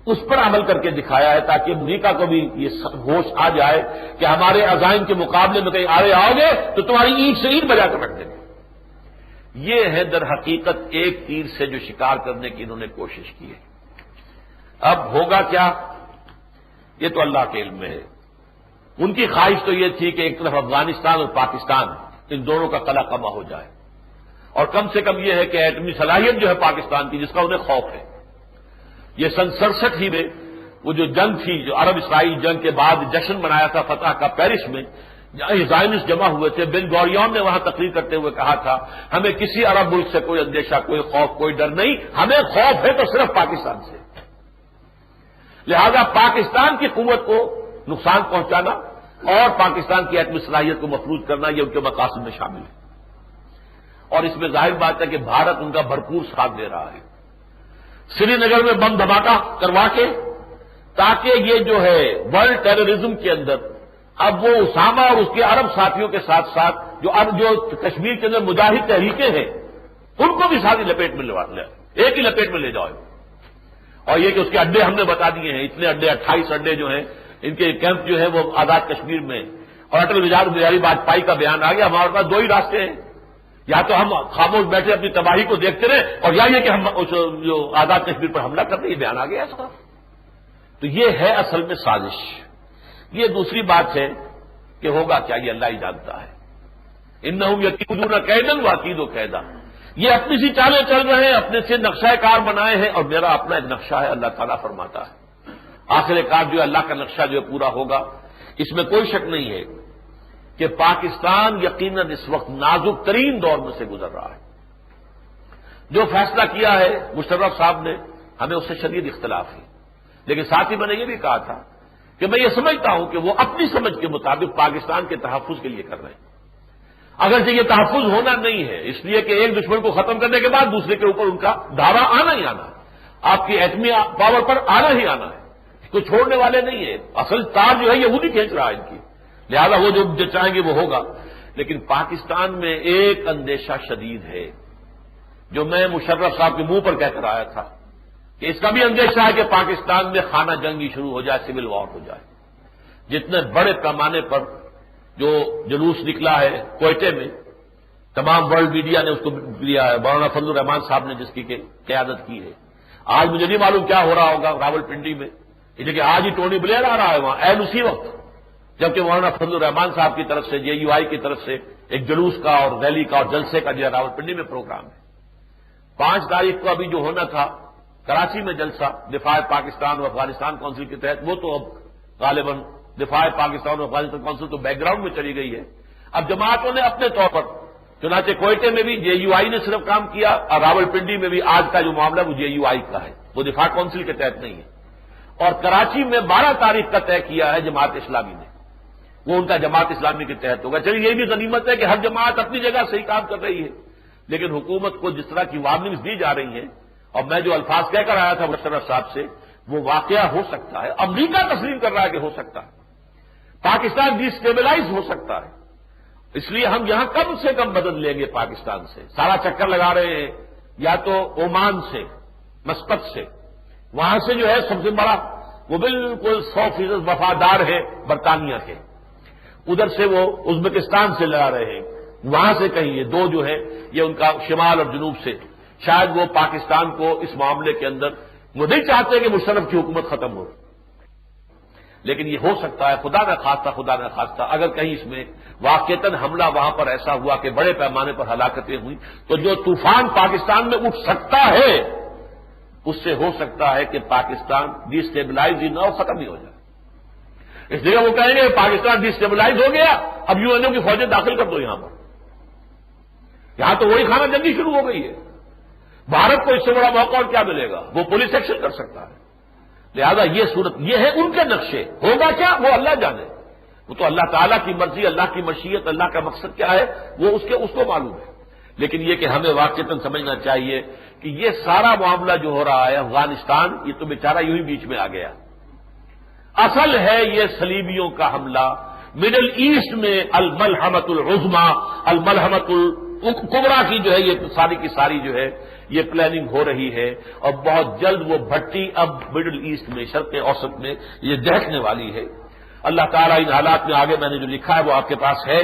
A: اس پر عمل کر کے دکھایا ہے تاکہ امریکہ کو بھی یہ ہوش آ جائے کہ ہمارے عزائم کے مقابلے میں کہیں آگے آؤ گے تو تمہاری اینٹ سے اینٹ بجا کر رکھ دیں گے۔ یہ ہے در حقیقت ایک تیر سے جو شکار کرنے کی انہوں نے کوشش کی ہے۔ اب ہوگا کیا یہ تو اللہ کے علم میں ہے۔ ان کی خواہش تو یہ تھی کہ ایک طرف افغانستان اور پاکستان ان دونوں کا قلع کما ہو جائے، اور کم سے کم یہ ہے کہ ایٹمی صلاحیت جو ہے پاکستان کی جس کا انہیں خوف ہے۔ یہ سن 67 ہی میں وہ جو جنگ تھی، جو عرب اسرائیل جنگ کے بعد جشن منایا تھا فتح کا پیرس میں، جہاں زائنسٹ جمع ہوئے تھے، بن گوریون نے وہاں تقریر کرتے ہوئے کہا تھا ہمیں کسی عرب ملک سے کوئی اندیشہ، کوئی خوف، کوئی ڈر نہیں، ہمیں خوف ہے تو صرف پاکستان سے۔ لہذا پاکستان کی قوت کو نقصان پہنچانا اور پاکستان کی ایٹمی صلاحیت کو مفروض کرنا یہ ان کے مقاصد میں شامل ہے، اور اس میں ظاہر بات ہے کہ بھارت ان کا بھرپور ساتھ دے رہا ہے، سری نگر میں بم دھماکہ کروا کے، تاکہ یہ جو ہے ورلڈ ٹیررزم کے اندر اب وہ اسامہ اور اس کے عرب ساتھیوں کے ساتھ ساتھ جو کشمیر کے اندر مجاہد تحریکیں ہیں ان کو بھی ساری لپیٹ میں لے، ایک ہی لپیٹ میں لے جاؤ، اور یہ کہ اس کے اڈے ہم نے بتا دیے ہیں، اتنے اڈے 28 اڈے جو ہیں ان کے کیمپ جو ہے وہ آزاد کشمیر میں، اور اٹل بہاری واجپئی کا بیان آ گیا ہمارے پاس دو ہی راستے ہیں، یا تو ہم خاموش بیٹھے اپنی تباہی کو دیکھتے رہے، اور یا یہ کہ ہم جو آزاد کشمیر پر حملہ کرتے، یہ بیان آ گیا اس کا۔ تو یہ ہے اصل میں سازش۔ یہ دوسری بات ہے کہ ہوگا کیا یہ اللہ ہی جانتا ہے۔ انہم یکیدون کیدا واکید کیدا، یہ اپنی سی چالیں چل رہے ہیں، اپنے سے نقشہ کار بنائے ہیں، اور میرا اپنا ایک نقشہ ہے، اللہ تعالیٰ فرماتا ہے آخر کار جو ہے اللہ کا نقشہ جو ہے پورا ہوگا۔ اس میں کوئی شک نہیں ہے کہ پاکستان یقیناً اس وقت نازک ترین دور میں سے گزر رہا ہے۔ جو فیصلہ کیا ہے مشرف صاحب نے، ہمیں اس سے شدید اختلاف ہے، لیکن ساتھ ہی میں نے یہ بھی کہا تھا کہ میں یہ سمجھتا ہوں کہ وہ اپنی سمجھ کے مطابق پاکستان کے تحفظ کے لیے کر رہے ہیں، اگرچہ یہ تحفظ ہونا نہیں ہے، اس لیے کہ ایک دشمن کو ختم کرنے کے بعد دوسرے کے اوپر ان کا دھاوا آنا ہی آنا ہے، آپ کی ایٹمی پاور پر آنا ہی آنا ہے، اس کو چھوڑنے والے نہیں ہے، اصل تار جو ہے یہ وہی کھینچ رہا ہے ان کی، لہذا وہ جو چاہیں گے وہ ہوگا۔ لیکن پاکستان میں ایک اندیشہ شدید ہے جو میں مشرف صاحب کے منہ پر کہہ کر آیا تھا کہ اس کا بھی اندیشہ ہے کہ پاکستان میں خانہ جنگی شروع ہو جائے، سول وار ہو جائے۔ جتنے بڑے پیمانے پر جو جلوس نکلا ہے کوئٹے میں، تمام ورلڈ میڈیا نے اس کو لیا ہے، مولانا فضل الرحمان صاحب نے جس کی قیادت کی ہے۔ آج مجھے نہیں معلوم کیا ہو رہا ہوگا راول پنڈی میں، لیکن آج ہی ٹونی بلیئر آ رہا ہے وہاں عین اسی وقت جبکہ مولانا فضل الرحمان صاحب کی طرف سے JUI کی طرف سے ایک جلوس کا اور ریلی کا اور جلسے کا جو ہے راول پنڈی میں پروگرام ہے۔ 5 تاریخ کو ابھی جو ہونا تھا کراچی میں جلسہ دفاع پاکستان اور افغانستان کونسل کے تحت، وہ تو اب غالباً دفاع پاکستان اور افغانستان کونسل تو بیک گراؤنڈ میں چلی گئی ہے۔ اب جماعتوں نے اپنے طور پر، چنانچہ کوئٹے میں بھی JUI نے صرف کام کیا، اور راول پنڈی میں بھی آج کا جو معاملہ وہ JUI کا ہے، وہ دفاع کونسل کے تحت نہیں ہے، اور کراچی میں 12 تاریخ کا طے کیا ہے جماعت اسلامی نے، وہ ان کا جماعت اسلامی کے تحت ہوگا۔ چلیے یہ بھی غنیمت ہے کہ ہر جماعت اپنی جگہ صحیح کام کر رہی ہے، لیکن حکومت کو جس طرح کی وارننگز دی جا رہی ہیں، اور میں جو الفاظ کہہ کر آیا تھا مشرف صاحب سے، وہ واقعہ ہو سکتا ہے، امریکہ تسلیم کر رہا ہے کہ ہو سکتا ہے، پاکستان ڈی اسٹیبلائز ہو سکتا ہے، اس لیے ہم یہاں کم سے کم مدد لیں گے پاکستان سے۔ سارا چکر لگا رہے ہیں یا تو عمان سے، مسقط سے، وہاں سے جو ہے سب سے بڑا وہ بالکل 100% وفادار ہے برطانیہ کے، ادھر سے وہ ازبکستان سے لگا رہے ہیں، وہاں سے کہیں یہ دو جو ہے یہ ان کا شمال اور جنوب سے، شاید وہ پاکستان کو اس معاملے کے اندر وہ نہیں چاہتے کہ مشرف کی حکومت ختم ہو، لیکن یہ ہو سکتا ہے خدا نہ خواستہ اگر کہیں اس میں واقعتاً حملہ وہاں پر ایسا ہوا کہ بڑے پیمانے پر ہلاکتیں ہوئی، تو جو طوفان پاکستان میں اٹھ سکتا ہے اس سے ہو سکتا ہے کہ پاکستان ڈی اسٹیبلائز ہی نہ ہو، ختم ہی ہو جائے۔ اس لیے وہ کہیں گے پاکستان ڈی اسٹیبلائز ہو گیا، اب UN کی فوجیں داخل کر دو یہاں پر، یہاں تو وہی خانہ جنگی شروع ہو گئی ہے۔ بھارت کو اس سے بڑا موقع اور کیا ملے گا، وہ پولیس ایکشن کر سکتا ہے۔ لہذا یہ صورت یہ ہے ان کے نقشے، ہوگا کیا وہ اللہ جانے، وہ تو اللہ تعالیٰ کی مرضی، اللہ کی مشیت، اللہ کا مقصد کیا ہے وہ اس کو معلوم ہے۔ لیکن یہ کہ ہمیں واقعتاً سمجھنا چاہیے کہ یہ سارا معاملہ جو ہو رہا ہے افغانستان، یہ تو بیچارہ یوں ہی بیچ میں آ گیا، اصل ہے یہ صلیبیوں کا حملہ مڈل ایسٹ میں، الملحمۃ العظما، الملحمۃ الکبریٰ کی جو ہے یہ ساری کی ساری جو ہے یہ پلاننگ ہو رہی ہے، اور بہت جلد وہ بھٹی اب مڈل ایسٹ میں، شرق اوسط میں یہ دہنے والی ہے۔ اللہ تعالیٰ ان حالات میں، آگے میں نے جو لکھا ہے وہ آپ کے پاس ہے،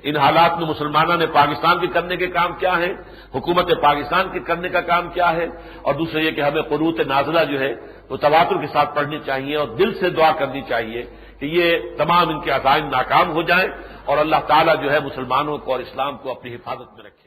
A: ان حالات میں مسلمانوں نے پاکستان کے کرنے کے کام کیا ہے، حکومت پاکستان کے کرنے کا کام کیا ہے، اور دوسرے یہ کہ ہمیں قنوت نازلہ جو ہے وہ تواتر کے ساتھ پڑھنی چاہیے اور دل سے دعا کرنی چاہیے کہ یہ تمام ان کے عزائم ناکام ہو جائیں، اور اللہ تعالیٰ جو ہے مسلمانوں کو اور اسلام کو اپنی حفاظت میں رکھے۔